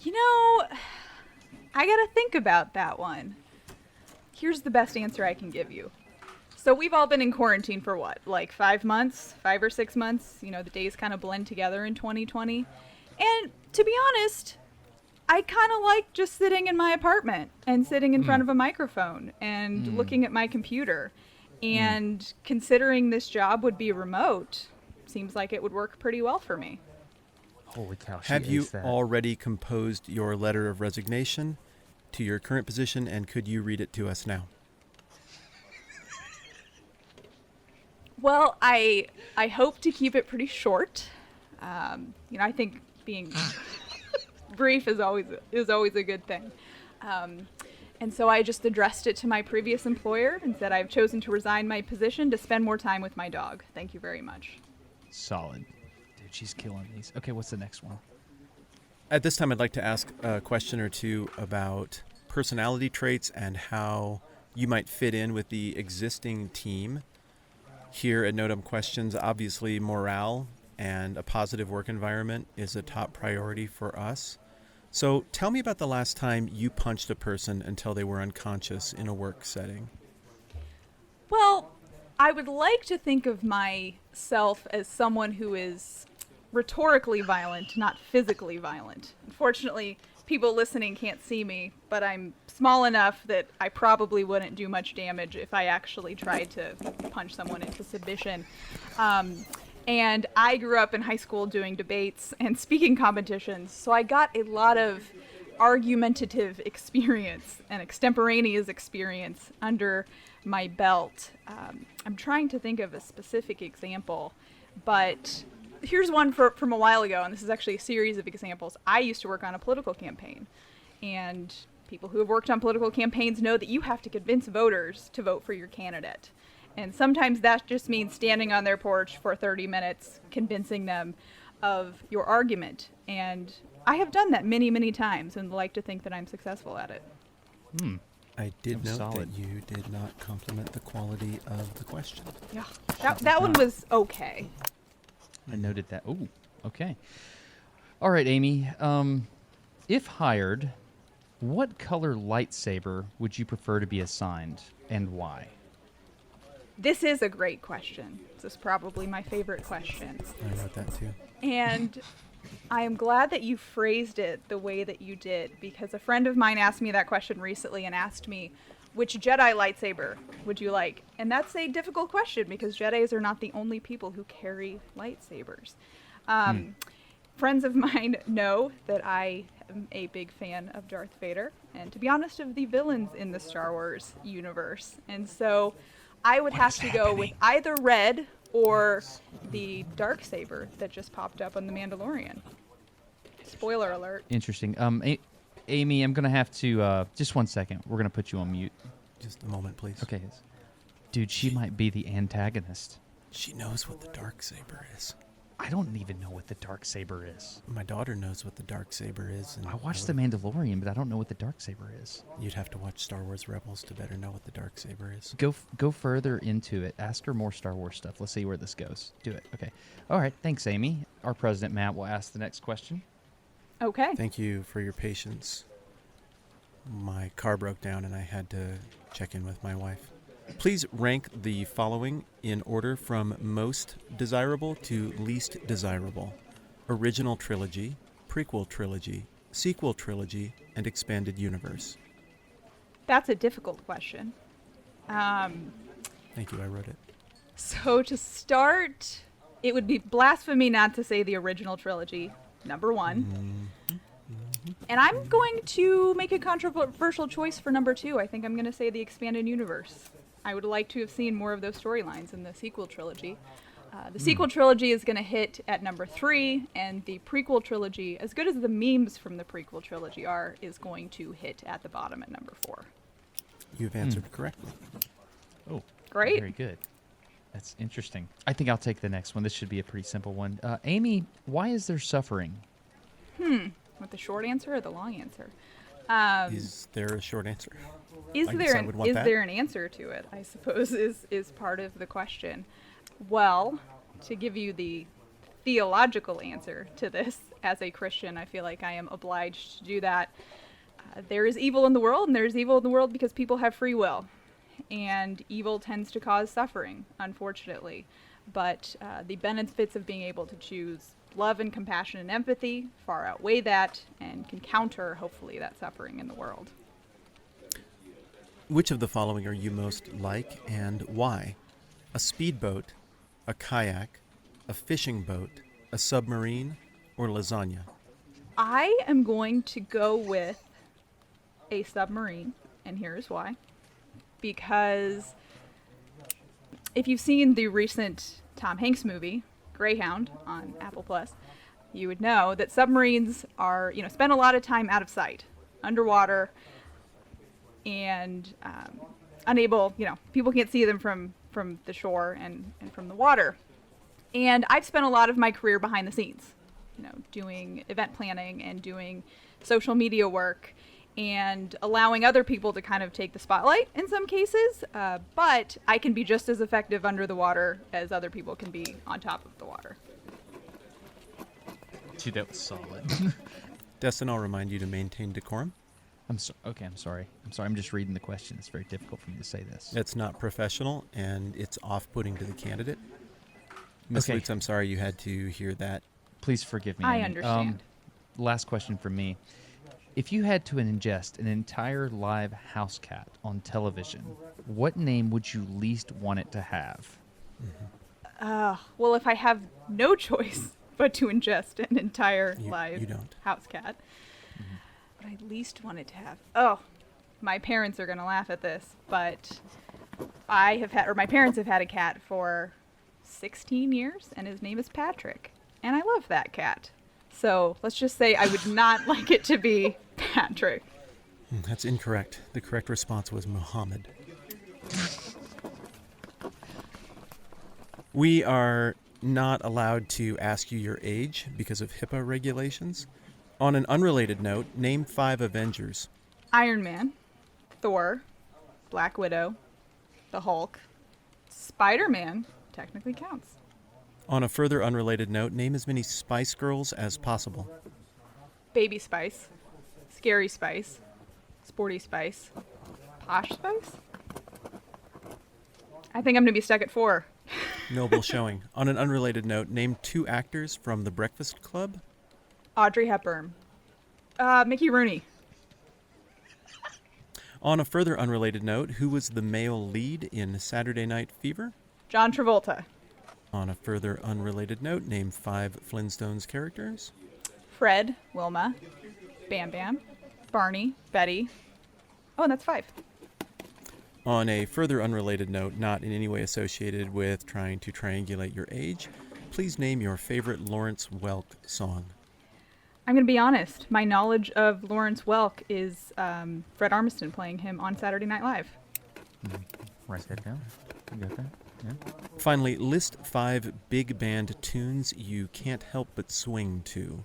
You know, I gotta think about that one. Here's the best answer I can give you. So we've all been in quarantine for what, like 5 months, 5 or 6 months? You know, the days kind of blend together in 2020. And to be honest, I kind of like just sitting in my apartment and sitting in front of a microphone and looking at my computer. And considering this job would be remote, seems like it would work pretty well for me. Holy cow! She Have you hates that. already composed your letter of resignation to your current position, and could you read it to us now? Well, I hope to keep it pretty short. You know, I think being brief is always a good thing. And so I just addressed it to my previous employer and said I've chosen to resign my position to spend more time with my dog. Thank you very much. Solid. Dude, she's killing these. Okay, what's the next one? At this time, I'd like to ask a question or two about personality traits and how you might fit in with the existing team. Here at Notum Questions, obviously morale and a positive work environment is a top priority for us. So tell me about the last time you punched a person until they were unconscious in a work setting. Well, I would like to think of myself as someone who is rhetorically violent, not physically violent. Unfortunately, people listening can't see me, but I'm small enough that I probably wouldn't do much damage if I actually tried to punch someone into submission. And I grew up in high school doing debates and speaking competitions, so I got a lot of argumentative experience and extemporaneous experience under my belt. I'm trying to think of a specific example, but here's one from a while ago, and this is actually a series of examples. I used to work on a political campaign, and people who have worked on political campaigns know that you have to convince voters to vote for your candidate. And sometimes that just means standing on their porch for 30 minutes, convincing them of your argument. And I have done that many, many times and like to think that I'm successful at it. I did note solid. that you did not compliment the quality of the question. Yeah, that one was okay. I noted that. Oh, okay. All right, Amy. If hired, what color lightsaber would you prefer to be assigned, and why? This is a great question. This is probably my favorite question. I wrote that too. And I am glad that you phrased it the way that you did, because a friend of mine asked me that question recently and asked me, which Jedi lightsaber would you like? And that's a difficult question because Jedis are not the only people who carry lightsabers. Friends of mine know that I am a big fan of Darth Vader, and to be honest, of the villains in the Star Wars universe. And so I would have to go with either red or the dark saber that just popped up on The Mandalorian. Spoiler alert. Interesting. Amy, I'm going to have to, just 1 second. We're going to put you on mute. Just a moment, please. Okay. Dude, she might be the antagonist. She knows what the dark saber is. I don't even know what the dark saber is. My daughter knows what the dark saber is. And I watched The Mandalorian, but I don't know what the dark saber is. You'd have to watch Star Wars Rebels to better know what the dark saber is. Go further into it. Ask her more Star Wars stuff. Let's see where this goes. Do it. Okay. All right. Thanks, Amy. Our president, Matt, will ask the next question. Okay. Thank you for your patience. My car broke down and I had to check in with my wife. Please rank the following in order from most desirable to least desirable: original trilogy, prequel trilogy, sequel trilogy, and expanded universe. That's a difficult question. Thank you, I wrote it. So to start, it would be blasphemy not to say the original trilogy, number one. And I'm going to make a controversial choice for number two. I think I'm going to say the expanded universe. I would like to have seen more of those storylines in the sequel trilogy. The sequel trilogy is going to hit at number 3, and the prequel trilogy, as good as the memes from the prequel trilogy are, is going to hit at the bottom at number 4. You've answered correctly. Oh, Great. Very good. That's interesting. I think I'll take the next one. This should be a pretty simple one. Amy, why is there suffering? With the short answer or the long answer? Is there a short answer? Is I guess I would want that. there an answer to it, I suppose, is part of the question. Well, to give you the theological answer to this, as a Christian, I feel like I am obliged to do that. There is evil in the world, and there's evil in the world because people have free will. And evil tends to cause suffering, unfortunately. But the benefits of being able to choose love and compassion and empathy far outweigh that and can counter, hopefully, that suffering in the world. Which of the following are you most like and why? A speedboat, a kayak, a fishing boat, a submarine, or lasagna? I am going to go with a submarine, and here's why. Because if you've seen the recent Tom Hanks movie, Greyhound, on Apple Plus, you would know that submarines are, spend a lot of time out of sight, underwater, and unable, people can't see them from the shore and from the water. And I've spent a lot of my career behind the scenes, doing event planning and doing social media work and allowing other people to kind of take the spotlight in some cases. But I can be just as effective under the water as other people can be on top of the water. Dude, that was solid. Destin, I'll remind you to maintain decorum. I'm sorry. I'm just reading the question. It's very difficult for me to say this. It's not professional, and it's off-putting to the candidate. Ms. Okay. Lutz, I'm sorry you had to hear that. Please forgive me. I Amy. understand. Last question from me. If you had to ingest an entire live house cat on television, what name would you least want it to have? Well, if I have no choice but to ingest an entire You live don't. house cat, what I least wanted to have. Oh, my parents are going to laugh at this, but my parents have had a cat for 16 years, and his name is Patrick. And I love that cat. So let's just say I would not like it to be Patrick. That's incorrect. The correct response was Muhammad. We are not allowed to ask you your age because of HIPAA regulations. On an unrelated note, name 5 Avengers. Iron Man, Thor, Black Widow, the Hulk, Spider-Man technically counts. On a further unrelated note, name as many Spice Girls as possible. Baby Spice, Scary Spice, Sporty Spice, Posh Spice? I think I'm going to be stuck at 4. Noble showing. On an unrelated note, name 2 actors from The Breakfast Club. Audrey Hepburn. Mickey Rooney. On a further unrelated note, who was the male lead in Saturday Night Fever? John Travolta. On a further unrelated note, name 5 Flintstones characters. Fred, Wilma, Bam Bam, Barney, Betty. Oh, and that's 5. On a further unrelated note, not in any way associated with trying to triangulate your age, please name your favorite Lawrence Welk song. I'm going to be honest. My knowledge of Lawrence Welk is Fred Armisen playing him on Saturday Night Live. Write that down. You got that? Yeah. Finally, list 5 big band tunes you can't help but swing to.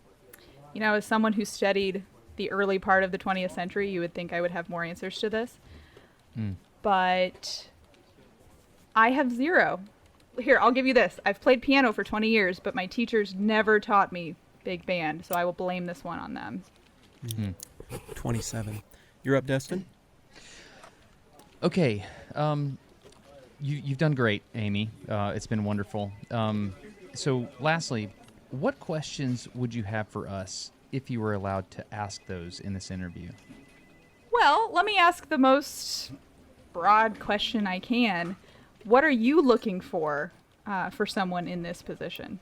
You know, as someone who studied the early part of the 20th century, you would think I would have more answers to this. But I have 0. Here, I'll give you this. I've played piano for 20 years, but my teachers never taught me big band, so I will blame this one on them. 27. You're up, Destin? Okay. You've done great, Amy. It's been wonderful. So, lastly, what questions would you have for us if you were allowed to ask those in this interview? Well, let me ask the most broad question I can. What are you looking for someone in this position?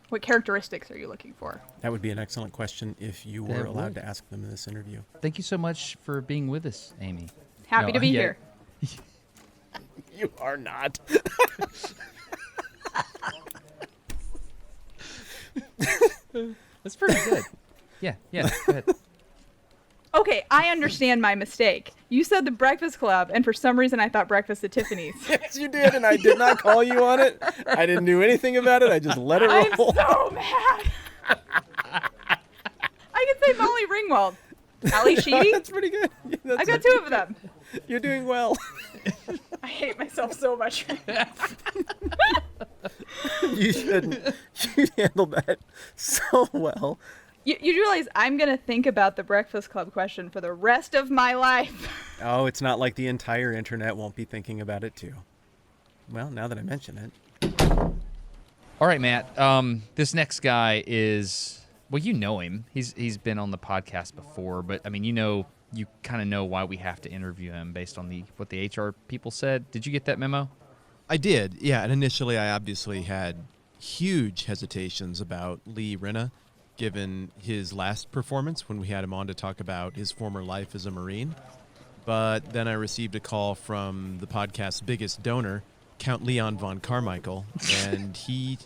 What characteristics are you looking for? That would be an excellent question if you were allowed to ask them in this interview. Thank you so much for being with us, Amy. Happy to be here. You are not. That's pretty good. Yeah, go ahead. Okay, I understand my mistake. You said the Breakfast Club, and for some reason I thought breakfast at Tiffany's. Yes, you did, and I did not call you on it. I didn't do anything about it. I just let it roll. I'm so mad. I could say Molly Ringwald. Ali Sheedy. That's pretty good. Yeah, I got 2 of them. You're doing well. I hate myself so much. You shouldn't. You handled that so well. You realize I'm going to think about the Breakfast Club question for the rest of my life. Oh, it's not like the entire internet won't be thinking about it too. Well, now that I mention it. All right, Matt. This next guy is, well, you know him. He's been on the podcast before, but I mean, you kind of know why we have to interview him based on what the HR people said. Did you get that memo? I did, yeah. And initially, I obviously had huge hesitations about Lee Renna, given his last performance when we had him on to talk about his former life as a Marine. But then I received a call from the podcast's biggest donor, Count Leon von Carmichael, and he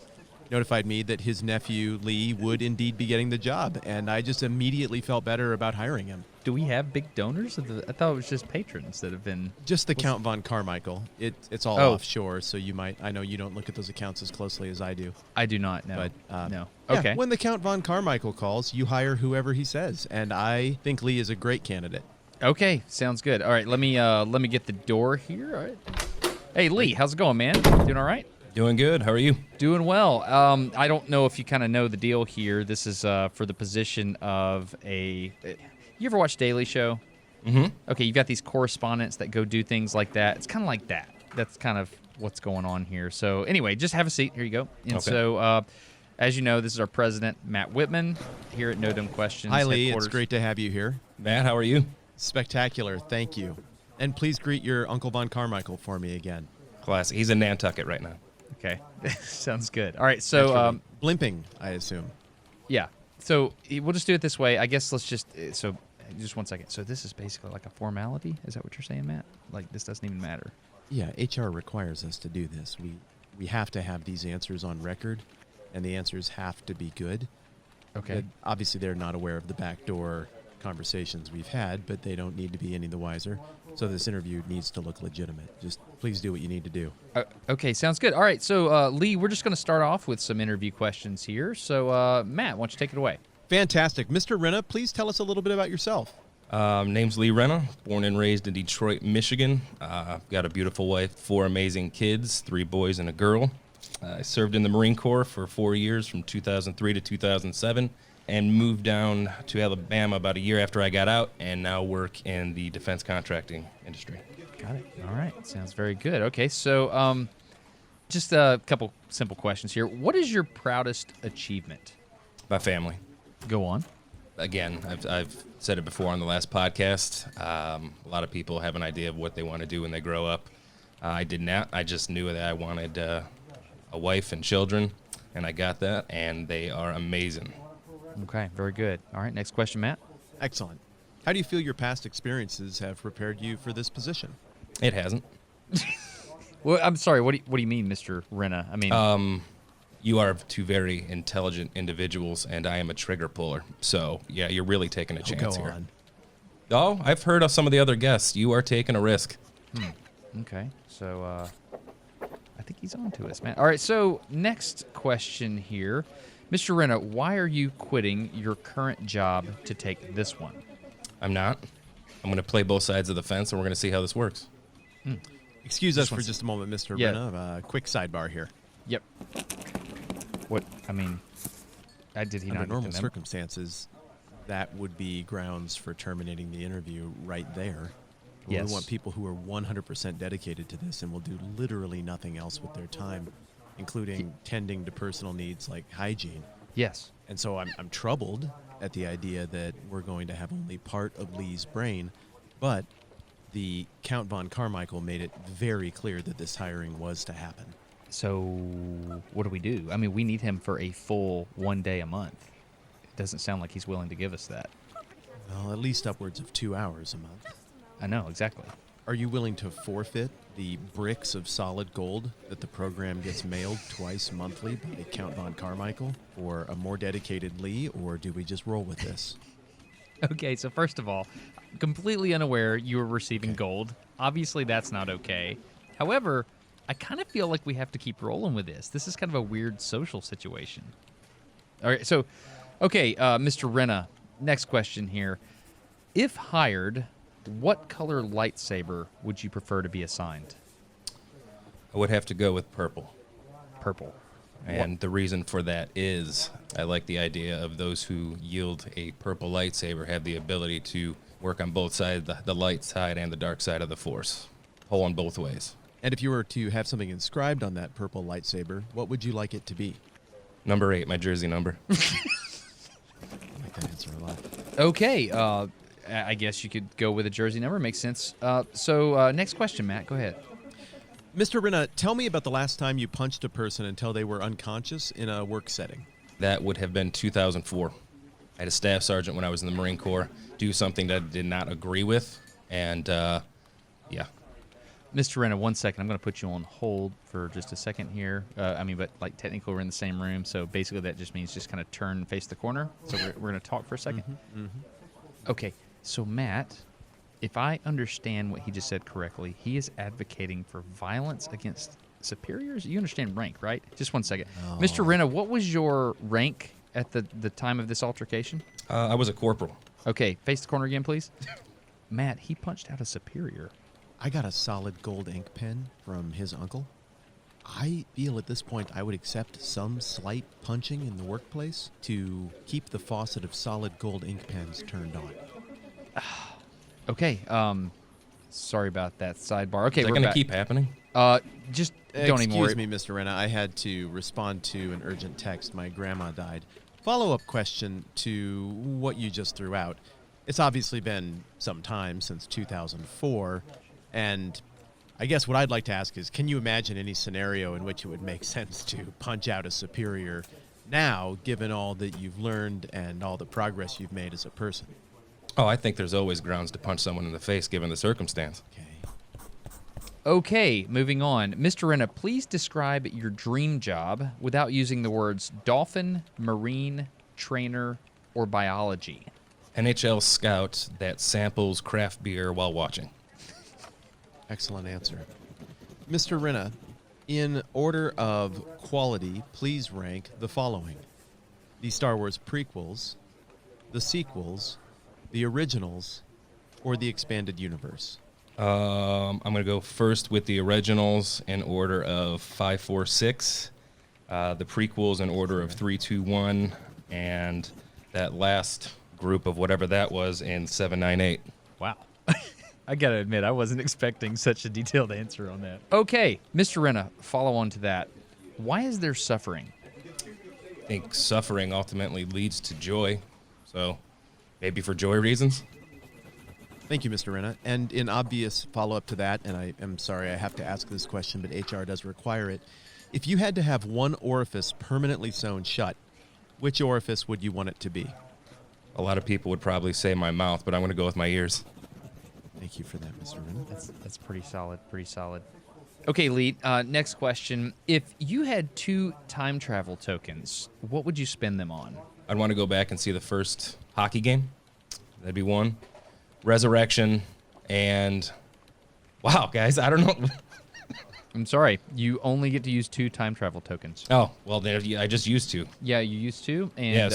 notified me that his nephew, Lee, would indeed be getting the job, and I just immediately felt better about hiring him. Do we have big donors? I thought it was just patrons that have been... Just the Count von Carmichael. It's all offshore, so you might... I know you don't look at those accounts as closely as I do. I do not, no. But, no. Yeah, Okay. when the Count von Carmichael calls, you hire whoever he says, and I think Lee is a great candidate. Okay, sounds good. All right, let me get the door here. All right. Hey, Lee, how's it going, man? Doing all right? Doing good. How are you? Doing well. I don't know if you kind of know the deal here. This is for the position of a... You ever watch Daily Show? Mm-hmm. Okay, you've got these correspondents that go do things like that. It's kind of like that. That's kind of what's going on here. So anyway, just have a seat. Here you go. And Okay. so, as you know, this is our president, Matt Whitman, here at No Dumb Questions. Hi, Lee. It's headquarters. great to have you here. Matt, how are you? Spectacular. Thank you. And please greet your Uncle von Carmichael for me again. Classic. He's in Nantucket right now. Okay, sounds good. All right, so Naturally. Blimping, I assume. yeah, so we'll just do it this way. I guess let's just just 1 second. So this is basically like a formality. Is that what you're saying, Matt? Like this doesn't even matter. Yeah, HR requires us to do this. We have to have these answers on record, and the answers have to be good. Okay. Obviously, they're not aware of the backdoor conversations we've had, but they don't need to be any the wiser. So this interview needs to look legitimate. Just please do what you need to do. Okay, sounds good. All right, so Lee, we're just going to start off with some interview questions here. So Matt, why don't you take it away? Fantastic. Mr. Renna, please tell us a little bit about yourself. Name's Lee Renna, born and raised in Detroit, Michigan. Got a beautiful wife, 4 amazing kids, 3 boys and a girl. I served in the Marine Corps for 4 years from 2003 to 2007 and moved down to Alabama about a year after I got out and now work in the defense contracting industry. Got it. All right, sounds very good. Okay, so just a couple simple questions here. What is your proudest achievement? My family. Go on. Again, I've said it before on the last podcast. A lot of people have an idea of what they want to do when they grow up. I did not. I just knew that I wanted a wife and children, and I got that, and they are amazing. Okay, very good. All right, next question, Matt. Excellent. How do you feel your past experiences have prepared you for this position? It hasn't. Well, I'm sorry. What do you mean, Mr. Renna? I mean, You are 2 very intelligent individuals, and I am a trigger puller. So, yeah, you're really taking a chance Go here. on. Oh, I've heard of some of the other guests. You are taking a risk. okay. So I think he's on to us, Matt. All right. So next question here, Mr. Renna, why are you quitting your current job to take this one? I'm not. I'm going to play both sides of the fence, and we're going to see how this works. Excuse us for just a moment, Mr. Yeah. Renna. Quick sidebar here. Yep. What? I mean, did he Under not? normal circumstances, that would be grounds for terminating the interview right there. But Yes. We want people who are 100% dedicated to this and will do literally nothing else with their time, including tending to personal needs like hygiene. Yes. And so I'm troubled at the idea that we're going to have only part of Lee's brain, but the Count von Carmichael made it very clear that this hiring was to happen. So what do we do? I mean, we need him for a full 1 day a month. It doesn't sound like he's willing to give us that. Well, at least upwards of 2 hours a month. I know, exactly. Are you willing to forfeit the bricks of solid gold that the program gets mailed twice monthly by Count von Carmichael for a more dedicated Lee, or do we just roll with this? Okay, so first of all, completely unaware you were receiving gold. Obviously, that's not okay. However, I kind of feel like we have to keep rolling with this. This is kind of a weird social situation. All right, so, okay, Mr. Renna, next question here. If hired, what color lightsaber would you prefer to be assigned? I would have to go with purple. Purple. And the reason for that is I like the idea of those who yield a purple lightsaber have the ability to work on both sides, the light side and the dark side of the Force. Whole in both ways. And if you were to have something inscribed on that purple lightsaber, what would you like it to be? Number 8, my jersey number. I like that answer a lot. Okay, I guess you could go with a jersey number. Makes sense. So next question, Matt. Go ahead. Mr. Renna, tell me about the last time you punched a person until they were unconscious in a work setting. That would have been 2004. I had a staff sergeant when I was in the Marine Corps do something that I did not agree with, and yeah. Mr. Renna, 1 second. I'm going to put you on hold for just a second here. But like technically we're in the same room, so basically that just means just kind of turn and face the corner. So we're going to talk for a 2nd. Okay, so Matt, if I understand what he just said correctly, he is advocating for violence against superiors. You understand rank, right? Just 1 second. Mr. Renna, what was your rank at the time of this altercation? I was a corporal. Okay, face the corner again, please. Matt, he punched out a superior. I got a solid gold ink pen from his uncle. I feel at this point I would accept some slight punching in the workplace to keep the faucet of solid gold ink pens turned on. Okay, sorry about that sidebar. Okay, Is that we're going to back. keep happening? Just don't even worry. Excuse me, Mr. Renna. I had to respond to an urgent text. My grandma died. Follow-up question to what you just threw out. It's obviously been some time since 2004, and I guess what I'd like to ask is, can you imagine any scenario in which it would make sense to punch out a superior now, given all that you've learned and all the progress you've made as a person? Oh, I think there's always grounds to punch someone in the face given the circumstance. Okay, moving on. Mr. Renna, please describe your dream job without using the words dolphin, marine, trainer, or biology. NHL scout that samples craft beer while watching. Excellent answer. Mr. Renna, in order of quality, please rank the following: the Star Wars prequels, the sequels, the originals, or the expanded universe. I'm going to go first with the originals in order of 5, 4, 6, the prequels in order of 3, 2, 1, and that last group of whatever that was in 7, 9, 8. Wow. I gotta admit, I wasn't expecting such a detailed answer on that. Okay, Mr. Renna, follow on to that. Why is there suffering? I think suffering ultimately leads to joy, so maybe for joy reasons. Thank you, Mr. Renna. And in obvious follow-up to that, and I am sorry I have to ask this question, but HR does require it. If you had to have one orifice permanently sewn shut, which orifice would you want it to be? A lot of people would probably say my mouth, but I'm going to go with my ears. Thank you for that, Mr. Renna. That's pretty solid, Okay, Lee, next question. If you had 2 time travel tokens, what would you spend them on? I'd want to go back and see the first hockey game. That'd be one. Resurrection and... Wow, guys, I don't know. I'm sorry, you only get to use 2 time travel tokens. Oh, well, I just used to. Yeah, you used to. And,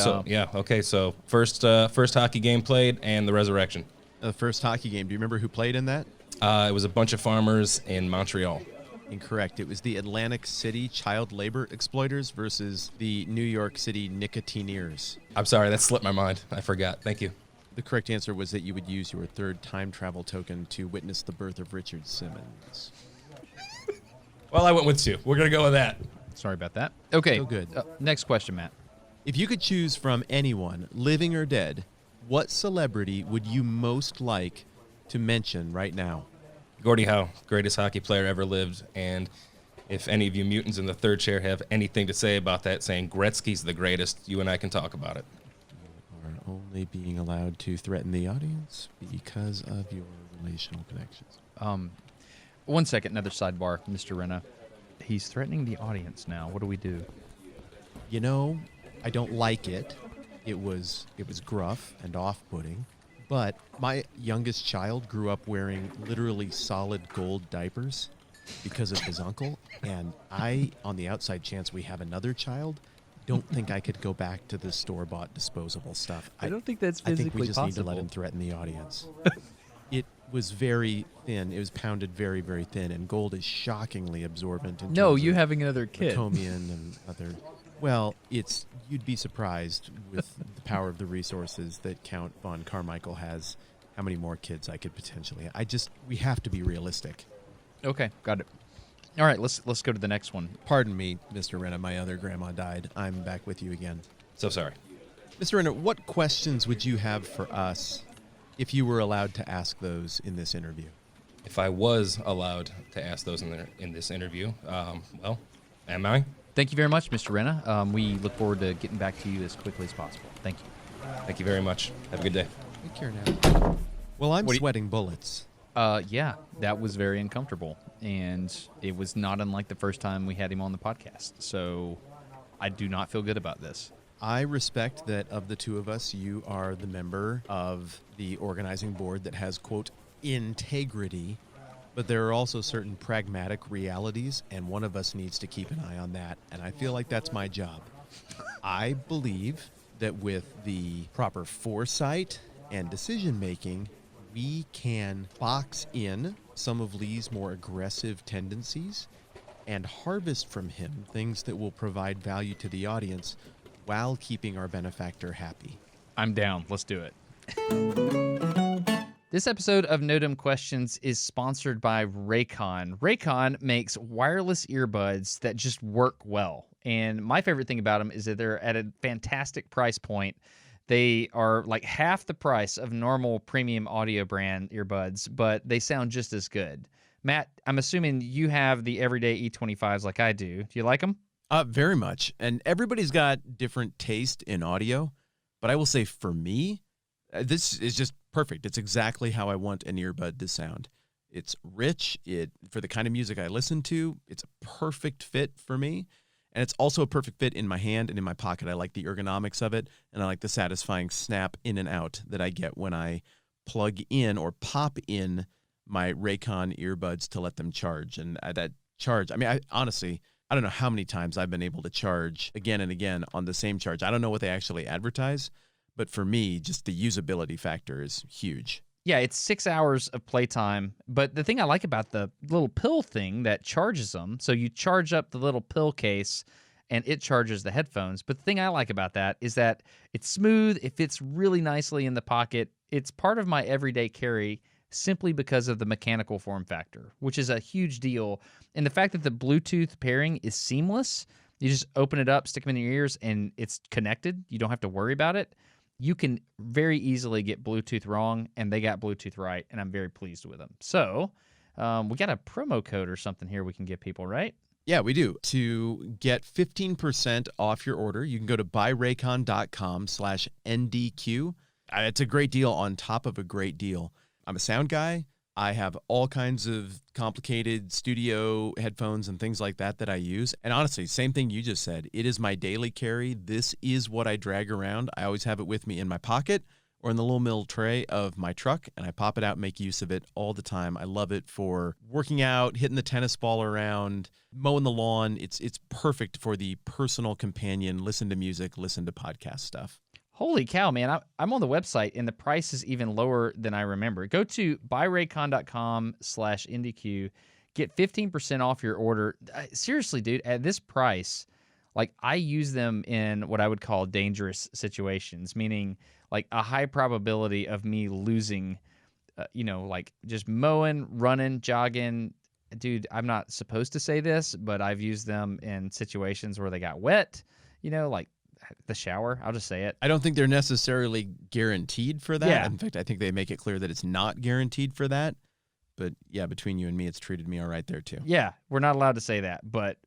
okay, so first hockey game played and the resurrection. The first hockey game, do you remember who played in that? It was a bunch of farmers in Montreal. Incorrect. It was the Atlantic City child labor exploiters versus the New York City nicotineers. I'm sorry, that slipped my mind. I forgot. Thank you. The correct answer was that you would use your 3rd time travel token to witness the birth of Richard Simmons. Well, I went with 2. We're going to go with that. Sorry about that. Okay, So good. Next question, Matt. If you could choose from anyone, living or dead, what celebrity would you most like to mention right now? Gordie Howe, greatest hockey player ever lived, and if any of you mutants in the 3rd chair have anything to say about that, saying Gretzky's the greatest, you and I can talk about it. You are only being allowed to threaten the audience because of your relational connections. 1 second, another sidebar, Mr. Renna. He's threatening the audience now. What do we do? You know, I don't like it. It was gruff and off-putting, but my youngest child grew up wearing literally solid gold diapers because of his uncle, and I, on the outside chance we have another child, don't think I could go back to the store-bought disposable stuff. I don't think that's I physically think we just need to let possible. him threaten the audience. It was very thin. It was pounded very, very thin, and gold is shockingly absorbent. In No, terms you of having another kid. Chromium and other. Well, you'd be surprised with the power of the resources that Count von Carmichael has. How many more kids I could potentially? We have to be realistic. Okay, got it. All right, let's go to the next one. Pardon me, Mr. Renna. My other grandma died. I'm back with you again. So sorry. Mr. Renna, what questions would you have for us if you were allowed to ask those in this interview? If I was allowed to ask those in this interview, well, am I? Thank you very much, Mr. Renna. We look forward to getting back to you as quickly as possible. Thank you. Thank you very much. Have a good day. Take care now. Well, I'm sweating bullets. Yeah, that was very uncomfortable, and it was not unlike the first time we had him on the podcast. So I do not feel good about this. I respect that of the two of us, you are the member of the organizing board that has, quote, integrity, but there are also certain pragmatic realities, and one of us needs to keep an eye on that, and I feel like that's my job. I believe that with the proper foresight and decision-making, we can box in some of Lee's more aggressive tendencies and harvest from him things that will provide value to the audience while keeping our benefactor happy. I'm down. Let's do it. This episode of No Dumb Questions is sponsored by Raycon. Raycon makes wireless earbuds that just work well. And my favorite thing about them is that they're at a fantastic price point. They are like half the price of normal premium audio brand earbuds, but they sound just as good. Matt, I'm assuming you have the everyday E25s like I do. Do you like them? Very much. And everybody's got different taste in audio, but I will say for me, this is just perfect. It's exactly how I want an earbud to sound. It's rich. For the kind of music I listen to, it's a perfect fit for me. And it's also a perfect fit in my hand and in my pocket. I like the ergonomics of it, and I like the satisfying snap in and out that I get when I plug in or pop in my Raycon earbuds to let them charge. And that charge, I mean, I don't know how many times I've been able to charge again and again on the same charge. I don't know what they actually advertise, but for me, just the usability factor is huge. Yeah, it's 6 hours of playtime. But the thing I like about the little pill thing that charges them, so you charge up the little pill case and it charges the headphones. But the thing I like about that is that it's smooth. It fits really nicely in the pocket. It's part of my everyday carry simply because of the mechanical form factor, which is a huge deal. And the fact that the Bluetooth pairing is seamless, you just open it up, stick them in your ears, and it's connected. You don't have to worry about it. You can very easily get Bluetooth wrong, and they got Bluetooth right, and I'm very pleased with them. So we got a promo code or something here we can give people, right? Yeah, we do. To get 15% off your order, you can go to buyraycon.com/NDQ. It's a great deal on top of a great deal. I'm a sound guy. I have all kinds of complicated studio headphones and things like that I use. And honestly, same thing you just said. It is my daily carry. This is what I drag around. I always have it with me in my pocket or in the little middle tray of my truck, and I pop it out and make use of it all the time. I love it for working out, hitting the tennis ball around, mowing the lawn. It's perfect for the personal companion, listen to music, listen to podcast stuff. Holy cow, man. I'm on the website, and the price is even lower than I remember. Go to buyraycon.com/NDQ. Get 15% off your order. Seriously, dude, at this price, like, I use them in what I would call dangerous situations, meaning like a high probability of me losing, like just mowing, running, jogging. Dude, I'm not supposed to say this, but I've used them in situations where they got wet, like the shower. I'll just say it. I don't think they're necessarily guaranteed for that. Yeah. In fact, I think they make it clear that it's not guaranteed for that. But yeah, between you and me, it's treated me all right there too. Yeah, we're not allowed to say that, but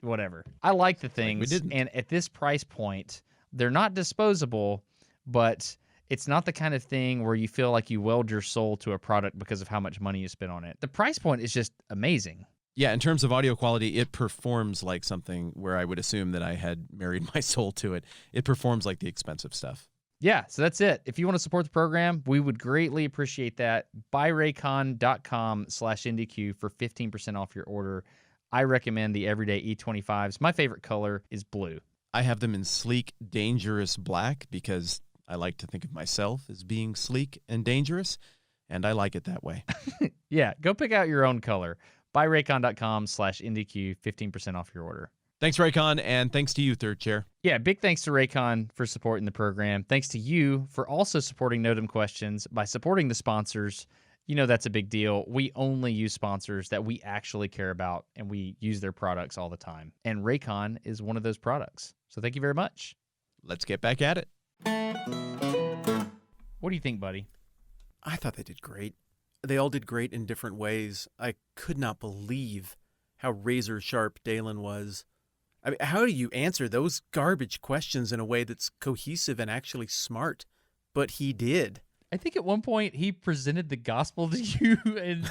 whatever. I like the things. we didn't. And at this price point, they're not disposable, but it's not the kind of thing where you feel like you weld your soul to a product because of how much money you spent on it. The price point is just amazing. Yeah, in terms of audio quality, it performs like something where I would assume that I had married my soul to it. It performs like the expensive stuff. Yeah, so that's it. If you want to support the program, we would greatly appreciate that. Buyraycon.com/NDQ for 15% off your order. I recommend the Everyday E25s. My favorite color is blue. I have them in sleek, dangerous black because I like to think of myself as being sleek and dangerous, and I like it that way. Yeah, go pick out your own color. Buyraycon.com/NDQ, 15% off your order. Thanks, Raycon, and thanks to you, Third Chair. Yeah, big thanks to Raycon for supporting the program. Thanks to you for also supporting Notem Questions by supporting the sponsors. That's a big deal. We only use sponsors that we actually care about, and we use their products all the time. And Raycon is one of those products. So thank you very much. Let's get back at it. What do you think, buddy? I thought they did great. They all did great in different ways. I could not believe how razor sharp Dalen was. I mean, how do you answer those garbage questions in a way that's cohesive and actually smart? But he did. I think at one point he presented the gospel to you, and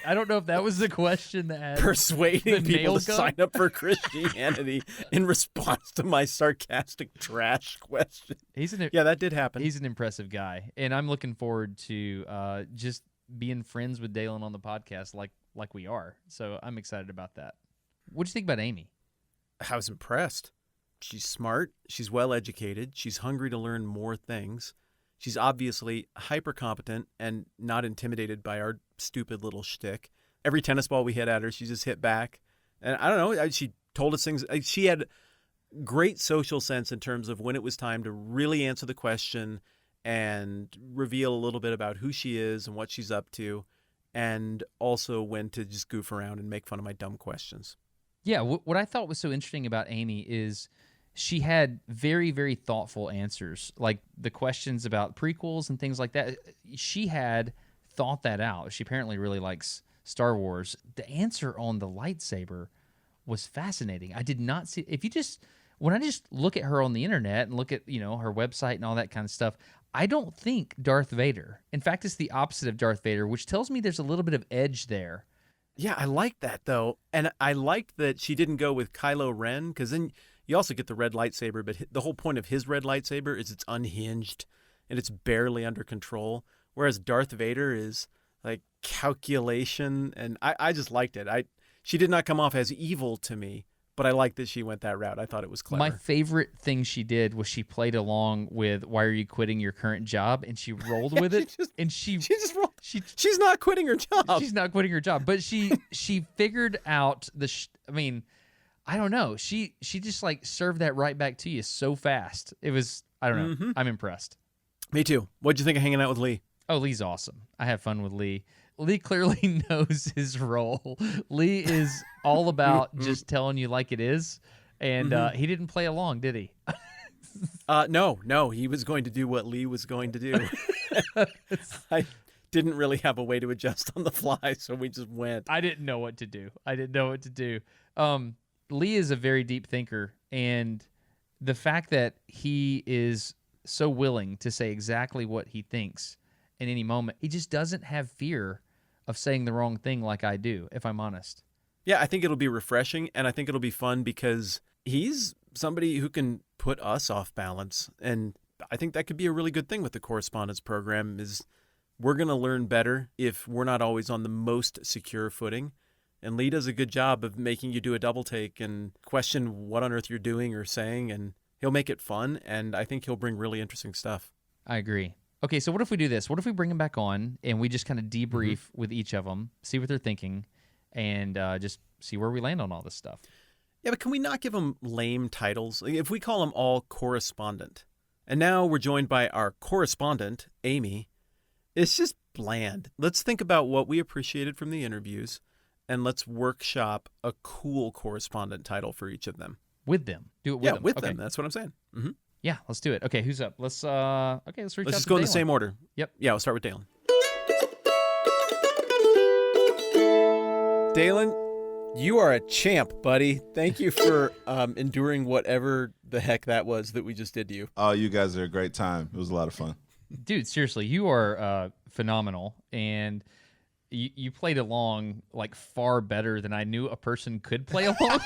I don't know if that was the question that had Persuading the people nail to gun. sign up for Christianity in response to my sarcastic trash question. Yeah, that did happen. He's an impressive guy, and I'm looking forward to just being friends with Dalen on the podcast like we are. So I'm excited about that. What'd you think about Amy? I was impressed. She's smart. She's well educated. She's hungry to learn more things. She's obviously hyper competent and not intimidated by our stupid little shtick. Every tennis ball we hit at her, she just hit back. And I don't know, she told us things. She had great social sense in terms of when it was time to really answer the question and reveal a little bit about who she is and what she's up to, and also when to just goof around and make fun of my dumb questions. Yeah, what I thought was so interesting about Amy is she had very, very thoughtful answers, like the questions about prequels and things like that. She had thought that out. She apparently really likes Star Wars, the answer on the lightsaber was fascinating. I did not see when I just look at her on the internet and look at, her website and all that kind of stuff, I don't think Darth Vader. In fact, it's the opposite of Darth Vader, which tells me there's a little bit of edge there. Yeah, I like that, though. And I liked that she didn't go with Kylo Ren, because then you also get the red lightsaber, but the whole point of his red lightsaber is it's unhinged and it's barely under control, whereas Darth Vader is like calculation, and I just liked it. She did not come off as evil to me, but I liked that she went that route. I thought it was clever. My favorite thing she did was she played along with "Why are you quitting your current job?" and she rolled with it. She's not quitting her job. She's not quitting her job, but she figured out I don't know. She just like served that right back to you so fast. It was, I don't know. Mm-hmm. I'm impressed. Me too. What'd you think of hanging out with Lee? Oh, Lee's awesome. I have fun with Lee. Lee clearly knows his role. Lee is all about just telling you like it is, and he didn't play along, did he? No. He was going to do what Lee was going to do. I didn't really have a way to adjust on the fly, so we just went. I didn't know what to do. Lee is a very deep thinker, and the fact that he is so willing to say exactly what he thinks in any moment, he just doesn't have fear of saying the wrong thing like I do, if I'm honest. Yeah, I think it'll be refreshing, and I think it'll be fun because he's somebody who can put us off balance, and I think that could be a really good thing with the Correspondents program is we're going to learn better if we're not always on the most secure footing. And Lee does a good job of making you do a double take and question what on earth you're doing or saying, and he'll make it fun, and I think he'll bring really interesting stuff. I agree. Okay, so what if we do this? What if we bring him back on and we just kind of debrief with each of them, see what they're thinking, and just see where we land on all this stuff? Yeah, but can we not give them lame titles? If we call them all correspondent, and now we're joined by our correspondent, Amy, it's just bland. Let's think about what we appreciated from the interviews, and let's workshop a cool correspondent title for each of them. With them. Do it with them. With them. That's what I'm saying. Mm-hmm. Yeah, let's do it. Okay, who's up? Let's reach Let's out just to go in Dalen. the same order. Yep. Yeah, we'll start with Dalen. Dalen, you are a champ, buddy. Thank you for enduring whatever the heck that was that we just did to you. Oh, you guys are a great time. It was a lot of fun. Dude, seriously, you are phenomenal, and you played along like far better than I knew a person could play along.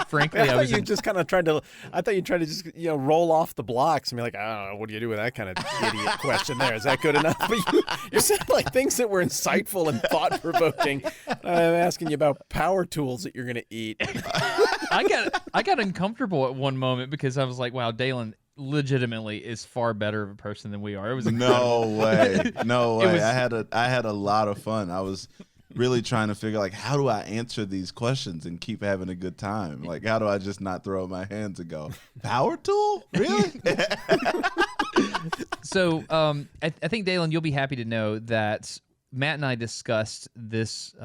Frankly, I was just kind of tried to. I thought you tried to just roll off the blocks and be like, I don't know, what do you do with that kind of idiot question there? Is that good enough? But you said like things that were insightful and thought provoking. I'm asking you about power tools that you're gonna eat. I got uncomfortable at one moment because I was like, wow, Dalen legitimately is far better of a person than we are. It was incredible. No way. I had a lot of fun. I was really trying to figure like, how do I answer these questions and keep having a good time? Like, how do I just not throw up my hands and go, power tool? Really? So I think, Dalen, you'll be happy to know that Matt and I discussed this,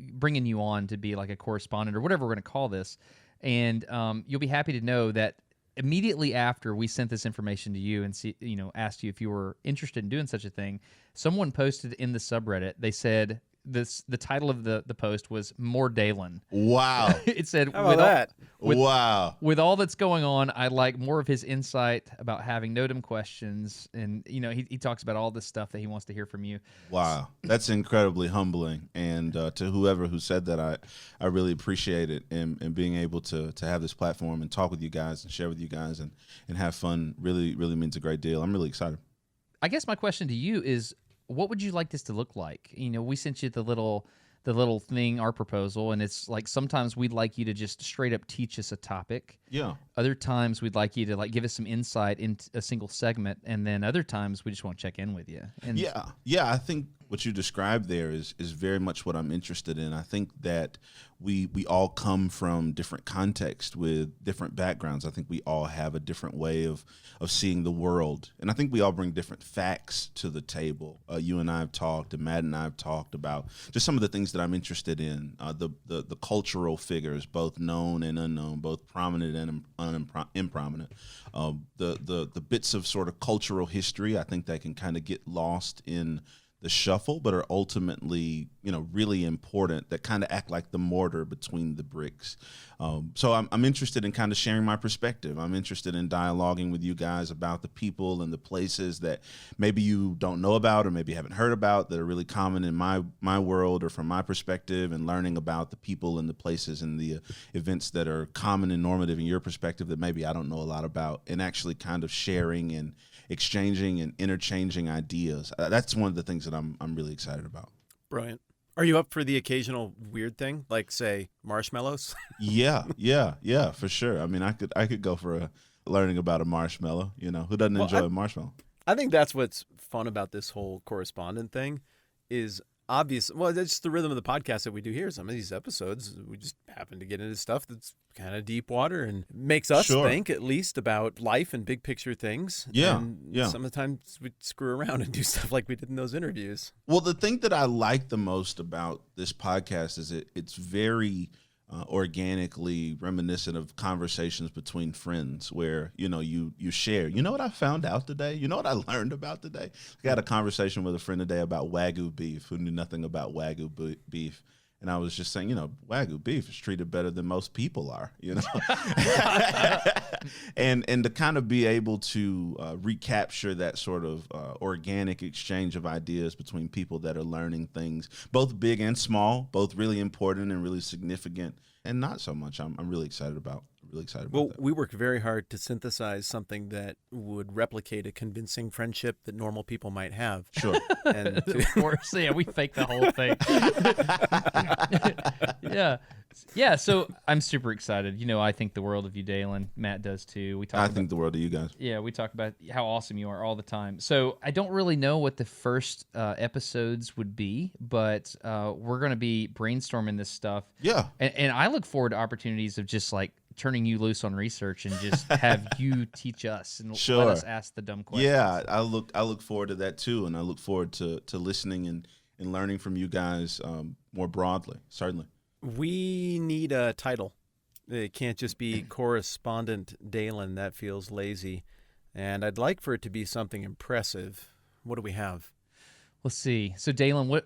bringing you on to be like a correspondent or whatever we're going to call this. And you'll be happy to know that immediately after we sent this information to you and asked you if you were interested in doing such a thing, someone posted in the subreddit, they said the title of the post was More Dalen. Wow. It said, How about that? With all that's going on, I like more of his insight about having NOTAM questions. And, he talks about all this stuff that he wants to hear from you. Wow. That's incredibly humbling. And to whoever who said that, I really appreciate it. And being able to have this platform and talk with you guys and share with you guys and have fun really, really means a great deal. I'm really excited. I guess my question to you is, what would you like this to look like? We sent you the little thing, our proposal, and it's like sometimes we'd like you to just straight up teach us a topic. Yeah. Other times we'd like you to like give us some insight into a single segment, and then other times we just want to check in with you. And yeah. I think what you described there is very much what I'm interested in. I think that we all come from different contexts with different backgrounds. I think we all have a different way of seeing the world, and I think we all bring different facts to the table. You and I have talked, and Matt and I have talked about just some of the things that I'm interested in. The cultural figures, both known and unknown, both prominent and improminent. The bits of sort of cultural history, I think that can kind of get lost in shuffle, but are ultimately, really important, that kind of act like the mortar between the bricks. So I'm interested in kind of sharing my perspective. I'm interested in dialoguing with you guys about the people and the places that maybe you don't know about or maybe haven't heard about that are really common in my world or from my perspective, and learning about the people and the places and the events that are common and normative in your perspective that maybe I don't know a lot about, and actually kind of sharing and exchanging and interchanging ideas. That's one of the things that I'm really excited about. Brilliant. Are you up for the occasional weird thing, like, say, marshmallows? Yeah, for sure. I mean, I could go for learning about a marshmallow. Who doesn't enjoy a marshmallow? I think that's what's fun about this whole correspondent thing is obvious. Well, that's just the rhythm of the podcast that we do here. Some of these episodes, we just happen to get into stuff that's kind of deep water and makes us think at least about life and big picture things. Yeah, and some of the times we screw around and do stuff like we did in those interviews. Well, the thing that I like the most about this podcast is it's very organically reminiscent of conversations between friends where, you share, what I found out today? You know what I learned about today? I had a conversation with a friend today about Wagyu beef, who knew nothing about Wagyu beef. And I was just saying, Wagyu beef is treated better than most people are, and to kind of be able to recapture that sort of organic exchange of ideas between people that are learning things, both big and small, both really important and really significant, and not so much. I'm really excited about. Well, that. we work very hard to synthesize something that would replicate a convincing friendship that normal people might have. Sure. And Of course, yeah, we fake the whole thing. Yeah. So I'm super excited. I think the world of you, Dalen. Matt does too. I think the world of you guys. Yeah, we talk about how awesome you are all the time. So I don't really know what the first episodes would be, but we're going to be brainstorming this stuff. Yeah. And I look forward to opportunities of just like turning you loose on research and just have you teach us and let us ask the dumb questions. Yeah, I look forward to that too, and I look forward to listening and learning from you guys more broadly. Certainly. We need a title. It can't just be Correspondent Dalen. That feels lazy. And I'd like for it to be something impressive. What do we have? Let's see. So Dalen,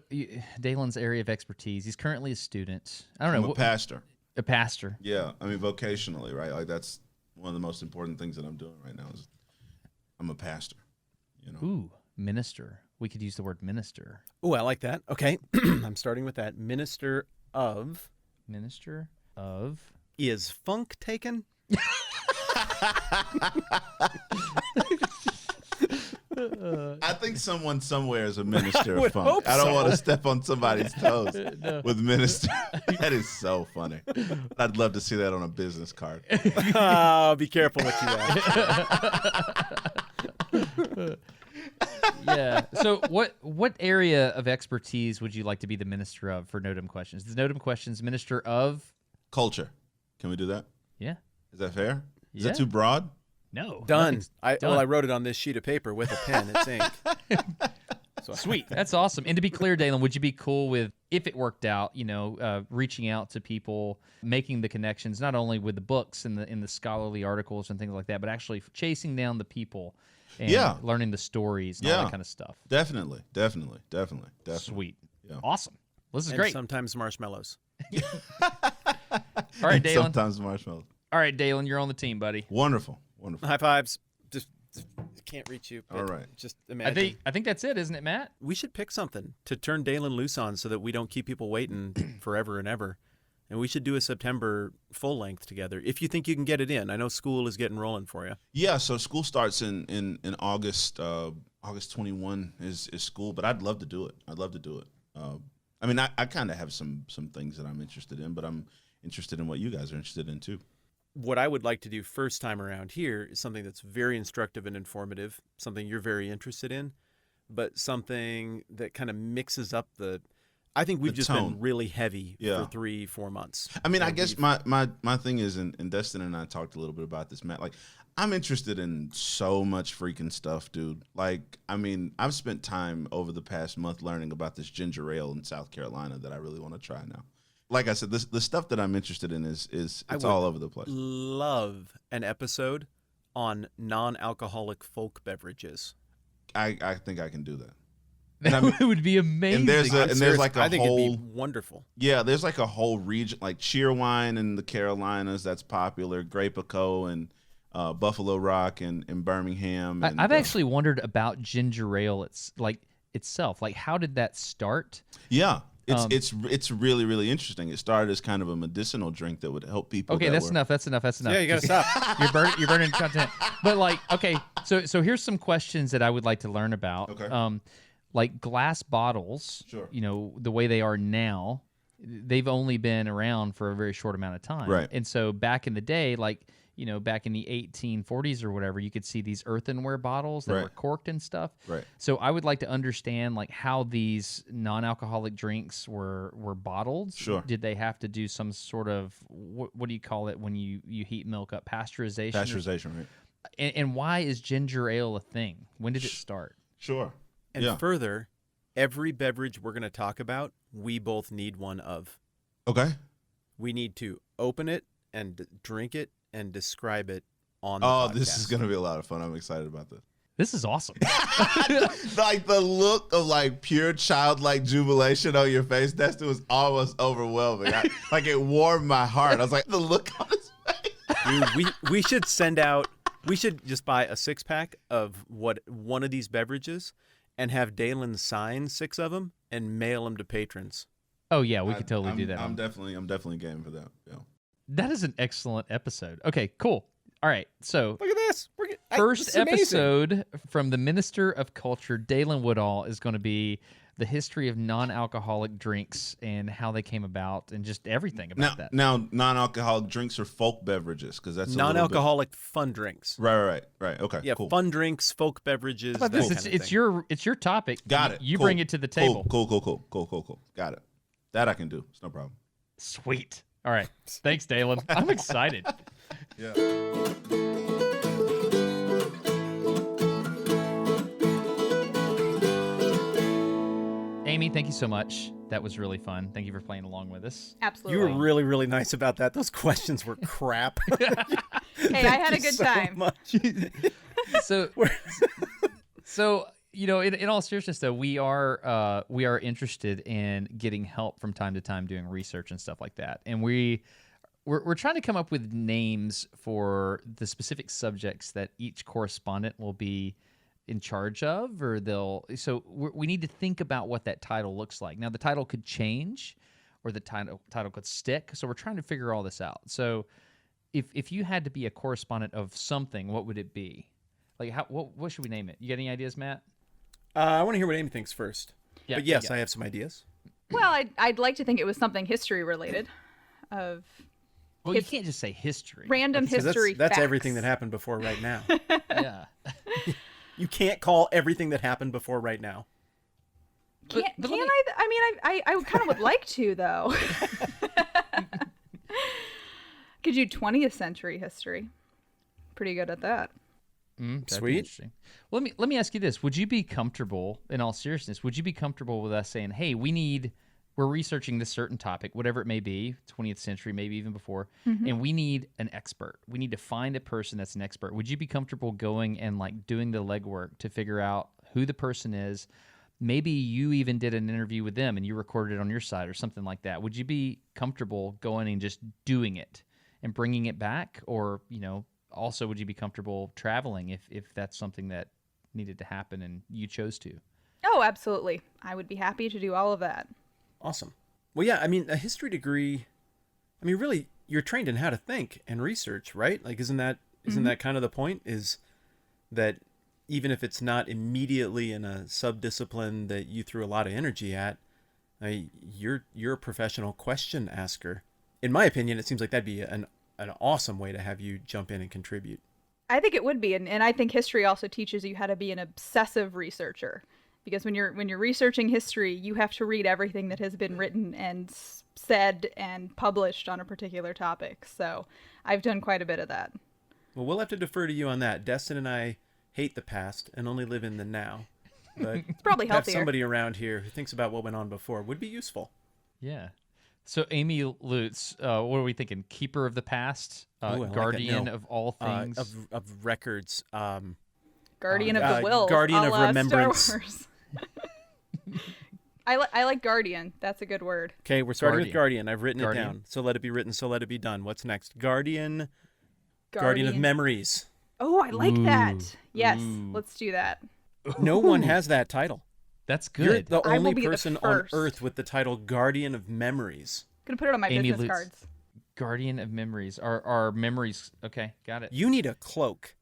Dalen's area of expertise? He's currently a student. I don't know. I'm a pastor. A pastor. Yeah, I mean vocationally, right? Like that's one of the most important things that I'm doing right now is I'm a pastor. Ooh, minister. We could use the word minister. Oh, I like that. Okay, I'm starting with that. Minister of. Is funk taken? I think someone somewhere is a minister would of funk. hope I don't so. want to step on somebody's toes with minister. That is so funny. I'd love to see that on a business card. Oh, be careful what you ask. Yeah. So what area of expertise would you like to be the minister of for No Dumb Questions? The No Dumb Questions minister of Culture. Can we do that? Yeah. Is that fair? Is Yeah. that too broad? No. Done. nothing's I done. wrote it on this sheet of paper with a pen. It's ink. So, Sweet. That's awesome. And to be clear, Dalen, would you be cool with, if it worked out, reaching out to people, making the connections, not only with the books and the scholarly articles and things like that, but actually chasing down the people and learning the stories and all that kind of stuff? Definitely. Sweet. Yeah. Awesome. This is and great. sometimes marshmallows. All right, Dalen. Sometimes marshmallows. All right, Dalen, you're on the team, buddy. Wonderful. High fives. Just can't reach you. But All right. Just imagine. I think that's it, isn't it, Matt? We should pick something to turn Dalen loose on so that we don't keep people waiting forever and ever. And we should do a September full length together if you think you can get it in. I know school is getting rolling for you. Yeah, so school starts in August. August 21 is school, but I'd love to do it. I mean, I kind of have some things that I'm interested in, but I'm interested in what you guys are interested in too. What I would like to do first time around here is something that's very instructive and informative, something you're very interested in, but something that kind of mixes up I think we've just tone. been really heavy Yeah. for 3-4 months. I mean, I guess my thing is, and Destin and I talked a little bit about this, Matt, like, I'm interested in so much freaking stuff, dude. Like, I mean, I've spent time over the past month learning about this ginger ale in South Carolina that I really want to try now. Like I said, the stuff that I'm interested in is it's all over the place. Love an episode on non-alcoholic folk beverages. I think I can do that. And I mean, That would be amazing. and there's I'm serious. like a I think whole it'd be wonderful. there's like a whole region like Cheerwine in the Carolinas that's popular, Grapeco and Buffalo Rock and Birmingham. And, I've actually wondered about ginger ale. Itself. Like, how did that start? yeah. It's really, really interesting. It started as kind of a medicinal drink that would help people. Okay, that's enough. That's enough. Yeah, you gotta stop. You're burning content. But like, okay, so here's some questions that I would like to learn about. Okay. Like glass bottles. Sure. You know, the way they are now, they've only been around for a very short amount of time. Right. And so back in the day, like, you know, back in the 1840s or whatever, you could see these earthenware bottles that Right. were corked and stuff. Right. So I would like to understand like how these non-alcoholic drinks were bottled. Sure. Did they have to do some sort of what do you call it when you heat milk up? Pasteurization. Pasteurization, right? And why is ginger ale a thing? When did it start? Sure. And yeah. further, every beverage we're going to talk about, we both need one of. Okay. We need to open it and drink it and describe it on the Oh, podcast. this is gonna be a lot of fun. I'm excited about this. This is awesome. Like the look of like pure childlike jubilation on your face, Destin, was almost overwhelming. Like it warmed my heart. I was like, the look on his face. Dude, we should we should just buy a 6-pack of one of these beverages and have Dalen sign 6 of them and mail them to patrons. Oh yeah, we could totally I'm, do that. I'm definitely game for that. Yeah. That is an excellent episode. Okay, cool. All right, so Look at this. first this is amazing. episode from the Minister of Culture, Dalen Woodall, is going to be the history of non-alcoholic drinks and how they came about and just everything about that. Now, non-alcoholic drinks are folk beverages because that's a little bit- Non-alcoholic fun drinks. Right. Okay. Yeah, cool. fun drinks, folk beverages. How about that this? kind of It's thing. it's your topic. Got it. You Cool. bring it to the table. Cool. Got it. That I can do. It's no problem. Sweet. All right. Thanks, Dalen. I'm excited. Yeah. Amy, thank you so much. That was really fun. Thank you for playing along with us. Absolutely. You were really, really nice about that. Those questions were crap. Hey, I had a good time. Much. So you know, in all seriousness, though, we are interested in getting help from time to time doing research and stuff like that, and we're trying to come up with names for the specific subjects that each correspondent will be in charge of, or we need to think about what that title looks like. Now, the title could change, or the title could stick. So we're trying to figure all this out. So if you had to be a correspondent of something, what would it be? Like, what should we name it? You got any ideas, Matt? I want to hear what Amy thinks first. Yeah, But yes, yeah. I have some ideas. Well, I'd like to think it was something history related, of Well, you can't just say history. random 'Cause history. that's facts. everything that happened before right now. Yeah. You can't call everything that happened before right now. But Can let I? me- I mean, I kind of would like to though. Could you 20th century history? Pretty good at that. That'd be Sweet. interesting. Well, let me ask you this: would you be comfortable, in all seriousness, would you be comfortable with us saying, "Hey, we're researching this certain topic, whatever it may be, 20th century, maybe even before, and we need an expert. We need to find a person that's an expert." Would you be comfortable going and like doing the legwork to figure out who the person is? Maybe you even did an interview with them and you recorded it on your side or something like that. Would you be comfortable going and just doing it and bringing it back, or also would you be comfortable traveling if that's something that needed to happen and you chose to? Oh, absolutely. I would be happy to do all of that. Awesome. Well, yeah, I mean, a history degree, I mean, really, you're trained in how to think and research, right? Like, isn't that kind of the point, is that even if it's not immediately in a sub-discipline that you threw a lot of energy at, you're a professional question asker. In my opinion, it seems like that'd be an awesome way to have you jump in and contribute. I think it would be, and I think history also teaches you how to be an obsessive researcher, because when you're researching history, you have to read everything that has been written and said and published on a particular topic. So I've done quite a bit of that. Well, we'll have to defer to you on that. Destin and I hate the past and only live in the now. But It's probably to have healthier. somebody around here who thinks about what went on before would be useful. Yeah. So Amy Lutz, what are we thinking? Keeper of the past, Ooh, I like that. guardian No. of all things. Of records. Guardian of the Will. Guardian of Star Remembrance. Wars. I like guardian. That's a good word. Okay, we're starting with Guardian. Guardian. I've written Guardian. it down. So let it be written, so let it be done. What's next? Guardian of Memories. Oh, I like that. Ooh. Yes, Ooh. let's do that. No one has that title. That's You're good. the I will only be the person on first. Earth with the title Guardian of Memories. Gonna put it on my Amy business Lutz. cards. Guardian of memories. Our memories. Okay, got it. You need a cloak.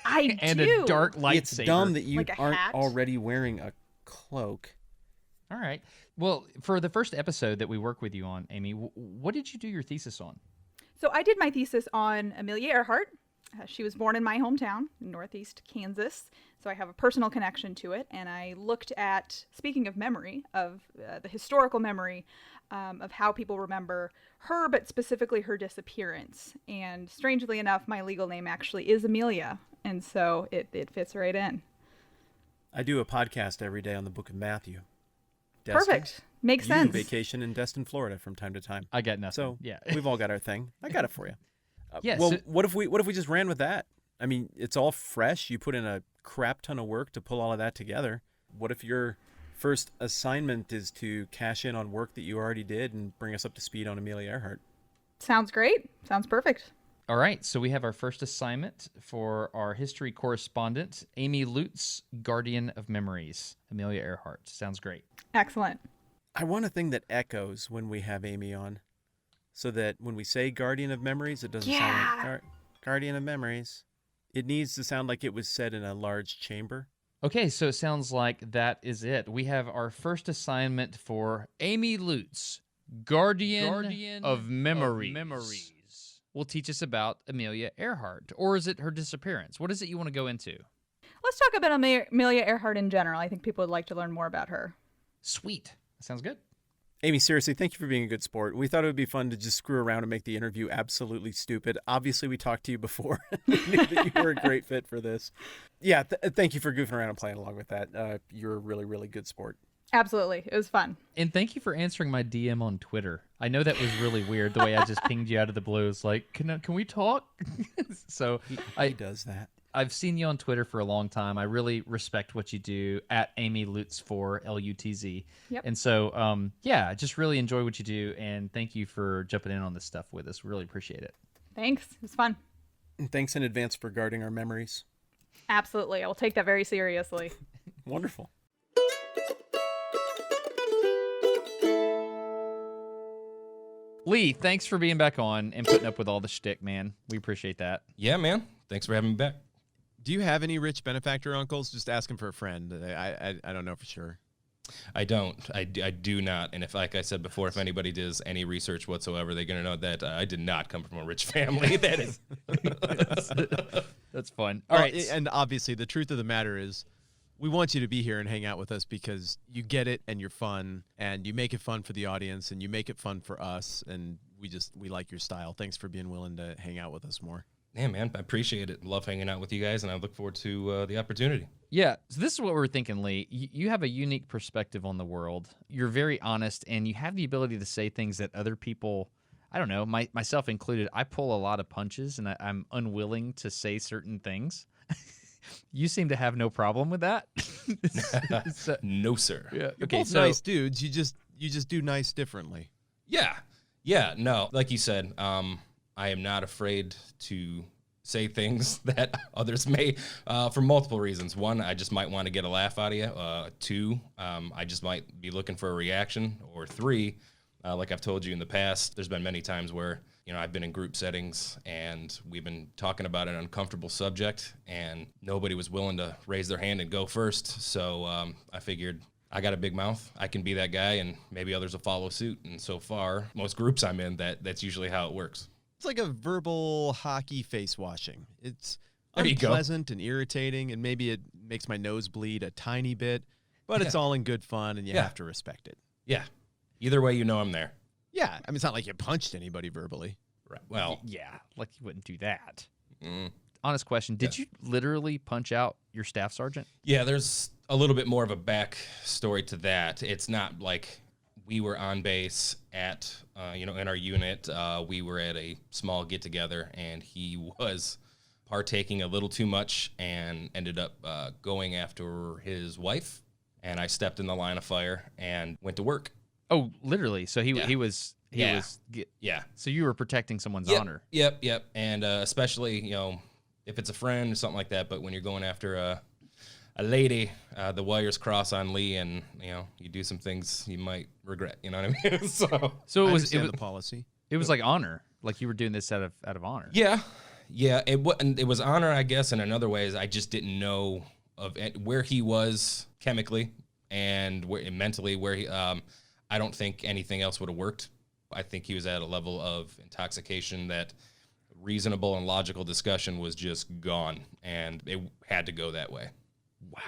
I And do. a dark lightsaber. It's dumb that you Like a aren't hat? already wearing a cloak. All right. Well, for the first episode that we work with you on, Amy, what did you do your thesis on? So I did my thesis on Amelia Earhart. She was born in my hometown, in Northeast Kansas. So I have a personal connection to it. And I looked at, speaking of memory, of the historical memory of how people remember her, but specifically her disappearance. And strangely enough, my legal name actually is Amelia. And so it fits right in. I do a podcast every day on the Book of Matthew. Destin, Perfect. Makes you sense. vacation in Destin, Florida from time to time. I got nothing. So yeah. we've all got our thing. I got it for you. Yeah, Well, so- what if we just ran with that? I mean, it's all fresh. You put in a crap ton of work to pull all of that together. What if your first assignment is to cash in on work that you already did and bring us up to speed on Amelia Earhart? Sounds great. Sounds perfect. All right. So we have our first assignment for our history correspondent, Amy Lutz, Guardian of Memories, Amelia Earhart. Sounds great. Excellent. I want a thing that echoes when we have Amy on, so that when we say Guardian of Memories, it doesn't sound like Guardian of Memories. It needs to sound like it was said in a large chamber. Okay, so it sounds like that is it. We have our first assignment for Amy Lutz, Guardian of Memories. Will teach us about Amelia Earhart, or is it her disappearance? What is it you want to go into? Let's talk about Amelia Earhart in general. I think people would like to learn more about her. Sweet. That sounds good. Amy, seriously, thank you for being a good sport. We thought it would be fun to just screw around and make the interview absolutely stupid. Obviously, we talked to you before. We knew that you were a great fit for this. Yeah, thank you for goofing around and playing along with that. You're a really, really good sport. Absolutely. It was fun. And thank you for answering my DM on Twitter. I know that was really weird, the way I just pinged you out of the blue. It's like, can we talk? So He does that. I've seen you on Twitter for a long time. I really respect what you do at Amy Lutz for LUTZ. Yep. And so, yeah, I just really enjoy what you do. And thank you for jumping in on this stuff with us. Really appreciate it. Thanks. It was fun. And thanks in advance for guarding our memories. Absolutely. I will take that very seriously. Wonderful. Lee, thanks for being back on and putting up with all the shtick, man. We appreciate that. Yeah, man. Thanks for having me back. Do you have any rich benefactor uncles? Just asking for a friend. I don't know for sure. I don't. I do not. And if, like I said before, if anybody does any research whatsoever, they're going to know that I did not come from a rich family. That is. That's fun. All right. And obviously, the truth of the matter is, we want you to be here and hang out with us because you get it and you're fun and you make it fun for the audience and you make it fun for us. And we like your style. Thanks for being willing to hang out with us more. Yeah, man. I appreciate it. Love hanging out with you guys, and I look forward to the opportunity. Yeah, so this is what we're thinking, Lee. You have a unique perspective on the world. You're very honest, and you have the ability to say things that other people, I don't know, myself included, I pull a lot of punches, and I'm unwilling to say certain things. You seem to have no problem with that. So- No, sir. yeah. You're Okay, both so nice dudes. You just do nice differently. Yeah. Yeah. No, like you said, I am not afraid to say things that others may, for multiple reasons. One, I just might want to get a laugh out of you. Two, I just might be looking for a reaction. Or three, like I've told you in the past, there's been many times where, I've been in group settings and we've been talking about an uncomfortable subject and nobody was willing to raise their hand and go first. So I figured I got a big mouth. I can be that guy and maybe others will follow suit. And so far, most groups I'm in, that's usually how it works. It's like a verbal hockey face washing. It's There you go. unpleasant and irritating, and maybe it makes my nose bleed a tiny bit, but it's all in good fun, and you Yeah. have to respect it. Yeah. Either way, I'm there. Yeah, I mean, it's not like you punched anybody verbally. Right. Well, yeah, like you wouldn't do that. mm, Honest question. Did you literally punch out your staff sergeant? yeah, there's a little bit more of a back story to that. It's not like we were on base at, in our unit. We were at a small get together and he was partaking a little too much and ended up going after his wife and I stepped in the line of fire and went to work. Oh, literally. So he was Yeah. So you were protecting someone's Yep, honor. Yep. And especially, if it's a friend or something like that, but when you're going after a lady, the wires cross on Lee, and you do some things you might regret. You know what I mean? So So I it was understand the policy. it was like honor, like you were doing this out of honor. yeah. It was honor, I guess. In another ways, I just didn't know of where he was chemically and mentally. Where he, I don't think anything else would have worked. I think he was at a level of intoxication that reasonable and logical discussion was just gone, and it had to go that way. Wow,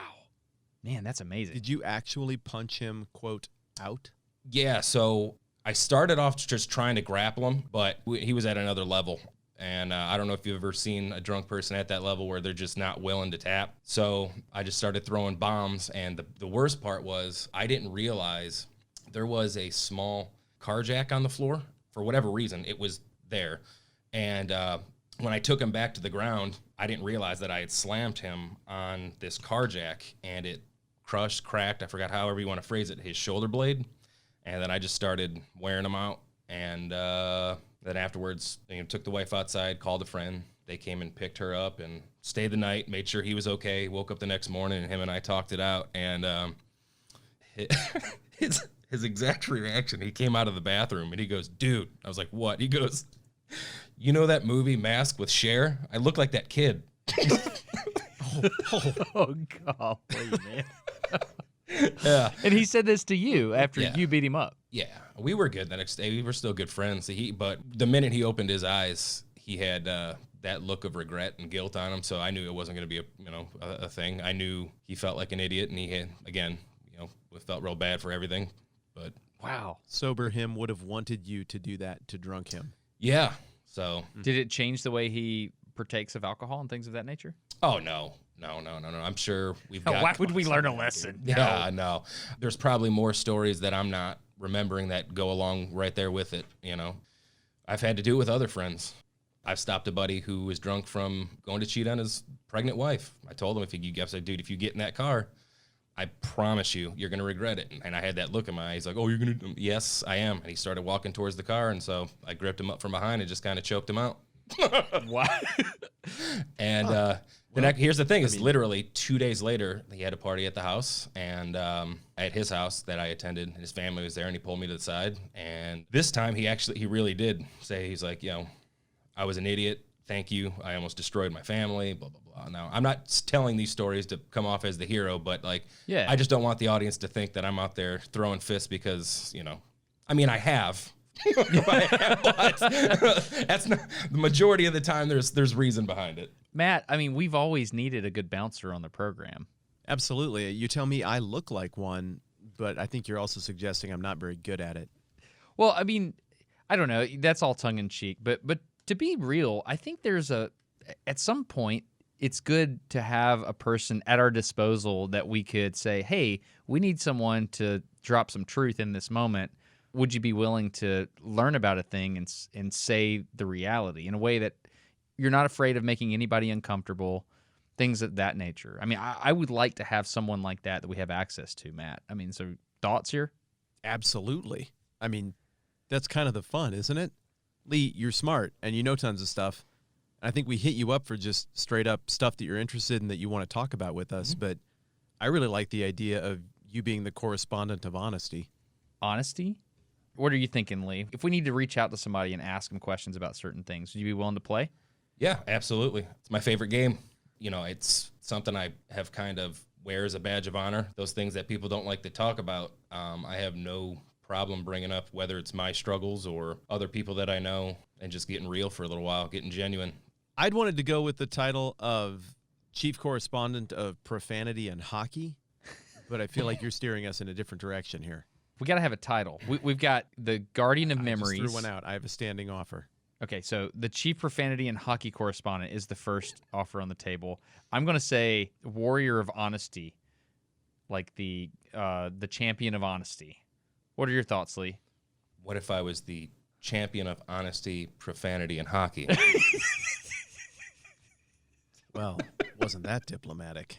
man, that's amazing. Did you actually punch him, quote, out? Yeah, so I started off just trying to grapple him, but he was at another level. And I don't know if you've ever seen a drunk person at that level where they're just not willing to tap. So I just started throwing bombs. And the worst part was I didn't realize there was a small car jack on the floor. For whatever reason, it was there. And when I took him back to the ground, I didn't realize that I had slammed him on this car jack, and it crushed, cracked, I forgot however you want to phrase it, his shoulder blade. And then I just started wearing him out. And then afterwards, took the wife outside, called a friend. They came and picked her up and stayed the night, made sure he was okay. Woke up the next morning, and him and I talked it out. And his exact reaction, he came out of the bathroom, and he goes, "Dude." I was like, "What?" He goes, "You know that movie Mask with Cher? I look like that kid." Oh, golly, man. Yeah. And he said this to you after Yeah. you beat him up. Yeah, we were good the next day. We were still good friends. But the minute he opened his eyes, he had that look of regret and guilt on him. So I knew it wasn't going to be a thing. I knew he felt like an idiot, and he had, again, felt real bad for everything. But Wow. Sober him would have wanted you to do that to drunk him. yeah, so Did it change the way he partakes of alcohol and things of that nature? oh no. I'm sure we've got. Why would we learn a lesson? Yeah, no. There's probably more stories that I'm not remembering that go along right there with it. I've had to do it with other friends. I've stopped a buddy who was drunk from going to cheat on his pregnant wife. I told him, I said, "Dude, if you get in that car, I promise you're going to regret it." And I had that look in my eye. He's like, "Oh, you're going to?" "Yes, I am." And he started walking towards the car, and so I gripped him up from behind and just kind of choked him out. What? And here's the thing: is literally 2 days later, he had a party at the house, and at his house that I attended, and his family was there, and he pulled me to the side. And this time, he really did say, he's like, "I was an idiot. Thank you. I almost destroyed my family." Blah blah blah. Now, I'm not telling these stories to come off as the hero, but Yeah. I just don't want the audience to think that I'm out there throwing fists because I mean, I have. But that's not the majority of the time. There's reason behind it. Matt, I mean, we've always needed a good bouncer on the program. Absolutely. You tell me I look like one, but I think you're also suggesting I'm not very good at it. Well, I mean, I don't know. That's all tongue in cheek, but to be real, I think at some point it's good to have a person at our disposal that we could say, "Hey, we need someone to drop some truth in this moment. Would you be willing to learn about a thing and say the reality in a way that you're not afraid of making anybody uncomfortable?" Things of that nature. I mean, I would like to have someone like that we have access to, Matt. I mean, so thoughts here? Absolutely. I mean, that's kind of the fun, isn't it? Lee, you're smart and you know tons of stuff. I think we hit you up for just straight up stuff that you're interested in that you want to talk about with us. But I really like the idea of you being the correspondent of honesty. Honesty? What are you thinking, Lee? If we need to reach out to somebody and ask them questions about certain things, would you be willing to play? Yeah, absolutely. It's my favorite game. It's something I have kind of wear as a badge of honor. Those things that people don't like to talk about, I have no problem bringing up, whether it's my struggles or other people that I know, and just getting real for a little while, getting genuine. I'd wanted to go with the title of Chief Correspondent of Profanity and Hockey, but I feel like you're steering us in a different direction here. We got to have a title. We've got the Guardian of Memories. I just threw one out. I have a standing offer. Okay, so the Chief Profanity and Hockey Correspondent is the first offer on the table. I'm going to say Warrior of Honesty, like the champion of honesty. What are your thoughts, Lee? What if I was the champion of honesty, profanity, and hockey? Well, Wasn't that diplomatic?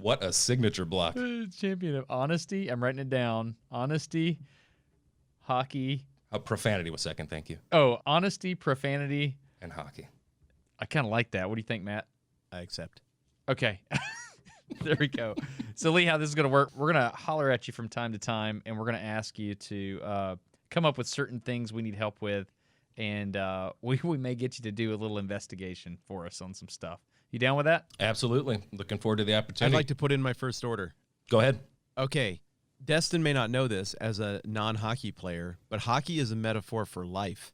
What a signature block. Champion of honesty. I'm writing it down. Honesty, hockey. Profanity was second, thank you. Oh, honesty, profanity. And hockey. I kind of like that. What do you think, Matt? I accept. Okay. There we go. So, Lee, how this is going to work, we're going to holler at you from time to time, and we're going to ask you to come up with certain things we need help with, and we may get you to do a little investigation for us on some stuff. You down with that? Absolutely. Looking forward to the I'd opportunity. like to put in my first order. Go ahead. Okay. Destin may not know this as a non-hockey player, but hockey is a metaphor for life.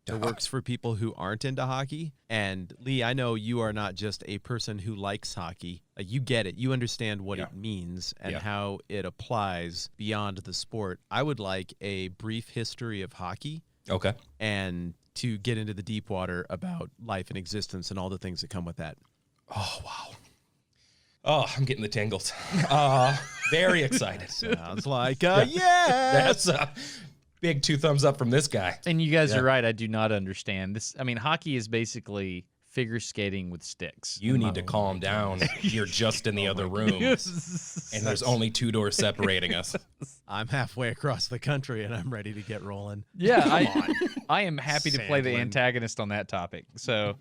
It works for people who aren't into hockey. And Lee, I know you are not just a person who likes hockey. Like, you get it. You understand what it means and how it applies beyond the sport. I would like a brief history of hockey. Okay. And to get into the deep water about life and existence and all the things that come with that. Oh, wow. Oh, I'm getting the tingles. Very excited. Sounds like yes. That's a big 2 thumbs up from this guy. And you guys are right. I do not understand this. I mean, hockey is basically figure skating with sticks. You need to calm down. You're just in the other room. And there's only 2 doors separating us. I'm halfway across the country and I'm ready to get rolling. Yeah, I am happy to play the Sandlin. antagonist on that topic. So,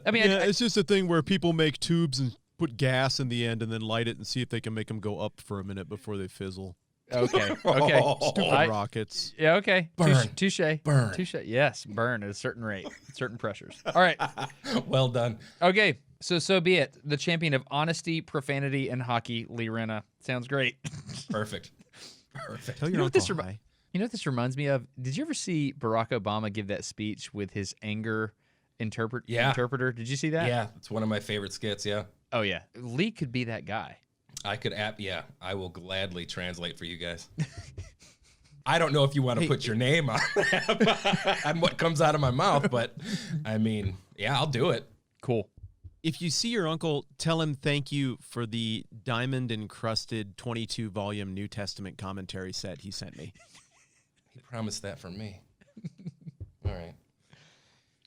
I mean, Yeah, it's just a thing where people make tubes and put gas in the end and then light it and see if they can make them go up for a minute before they fizzle. okay. Stupid rockets. Yeah, okay. Burn. Touche. Burn. Touche. Yes, burn at a certain rate, certain pressures. All right. Well done. Okay. So be it. The champion of honesty, profanity, and hockey, Lee Renna. Sounds great. Perfect. Perfect. Tell You your know what uncle this hi. You know what this reminds me of? Did you ever see Barack Obama give that speech with his anger interpreter? Did you see that? Yeah, it's one of my favorite skits, yeah. Oh, yeah. Lee could be that guy. I could I will gladly translate for you guys. I don't know if you want to put your name on what comes out of my mouth, but I mean, yeah, I'll do it. Cool. If you see your uncle, tell him thank you for the diamond-encrusted 22-volume New Testament commentary set he sent me. He promised that for me. All right.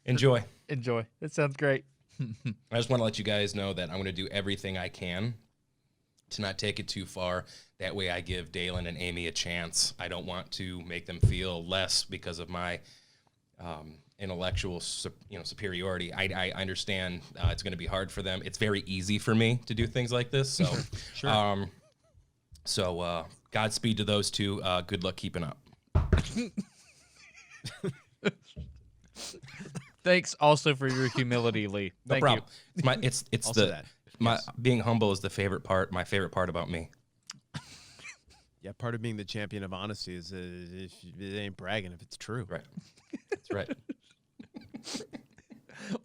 Enjoy. That sounds great. I just want to let you guys know that I'm going to do everything I can to not take it too far. That way I give Dalen and Amy a chance. I don't want to make them feel less because of my intellectual superiority. I understand it's going to be hard for them. It's very easy for me to do things like this. So, Sure. So Godspeed to those two. Good luck keeping up. Thanks also for your humility, Lee. No Thank problem. It's Also that. being humble is the favorite part. My favorite part about me. Yeah, part of being the champion of honesty is if it ain't bragging if it's true. Right. That's right. you.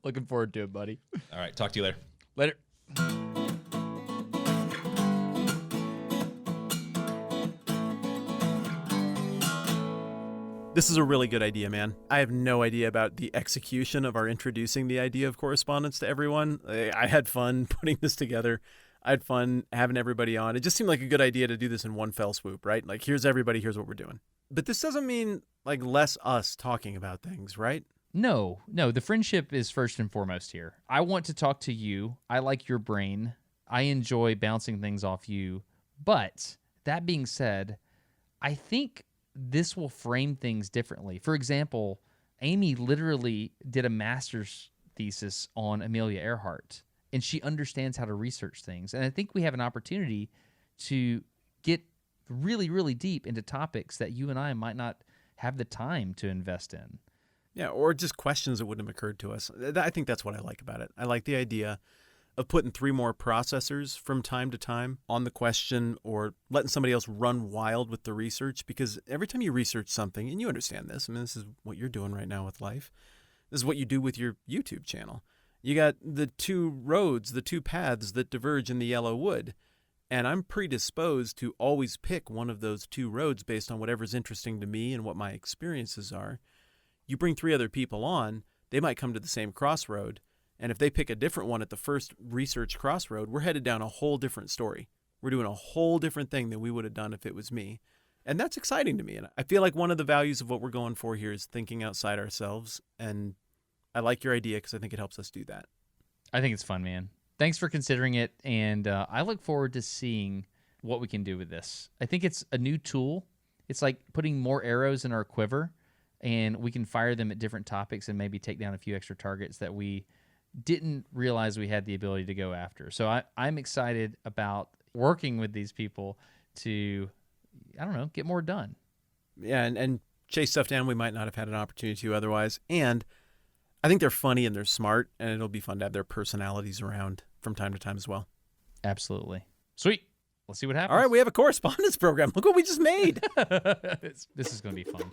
Looking forward to it, buddy. All right. Talk to you later. Later. This is a really good idea, man. I have no idea about the execution of our introducing the idea of correspondence to everyone. I had fun putting this together. I had fun having everybody on. It just seemed like a good idea to do this in one fell swoop, right? Like, here's everybody, here's what we're doing. But this doesn't mean, like, less us talking about things, right? No. The friendship is first and foremost here. I want to talk to you. I like your brain. I enjoy bouncing things off you. But that being said, I think this will frame things differently. For example, Amy literally did a master's thesis on Amelia Earhart, and she understands how to research things. And I think we have an opportunity to get really, really deep into topics that you and I might not have the time to invest in. Yeah, or just questions that wouldn't have occurred to us. I think that's what I like about it. I like the idea of putting 3 more processors from time to time on the question, or letting somebody else run wild with the research, because every time you research something, and you understand this, I mean, this is what you're doing right now with life. This is what you do with your YouTube channel. You got the 2 roads, the 2 paths that diverge in the yellow wood. And I'm predisposed to always pick one of those 2 roads based on whatever's interesting to me and what my experiences are. You bring 3 other people on, they might come to the same crossroad. And if they pick a different one at the first research crossroad, we're headed down a whole different story. We're doing a whole different thing than we would have done if it was me. And that's exciting to me. And I feel like one of the values of what we're going for here is thinking outside ourselves. And I like your idea because I think it helps us do that. I think it's fun, man. thanks for considering it, and I look forward to seeing what we can do with this. I think it's a new tool. It's like putting more arrows in our quiver, and we can fire them at different topics and maybe take down a few extra targets that we didn't realize we had the ability to go after. So I'm excited about working with these people to, I don't know, get more done. Yeah, and chase stuff down we might not have had an opportunity to otherwise. And I think they're funny and they're smart, and it'll be fun to have their personalities around from time to time as well. Absolutely. Sweet. Let's see what happens. All right, we have a correspondence program. Look what we just made. This is going to be fun.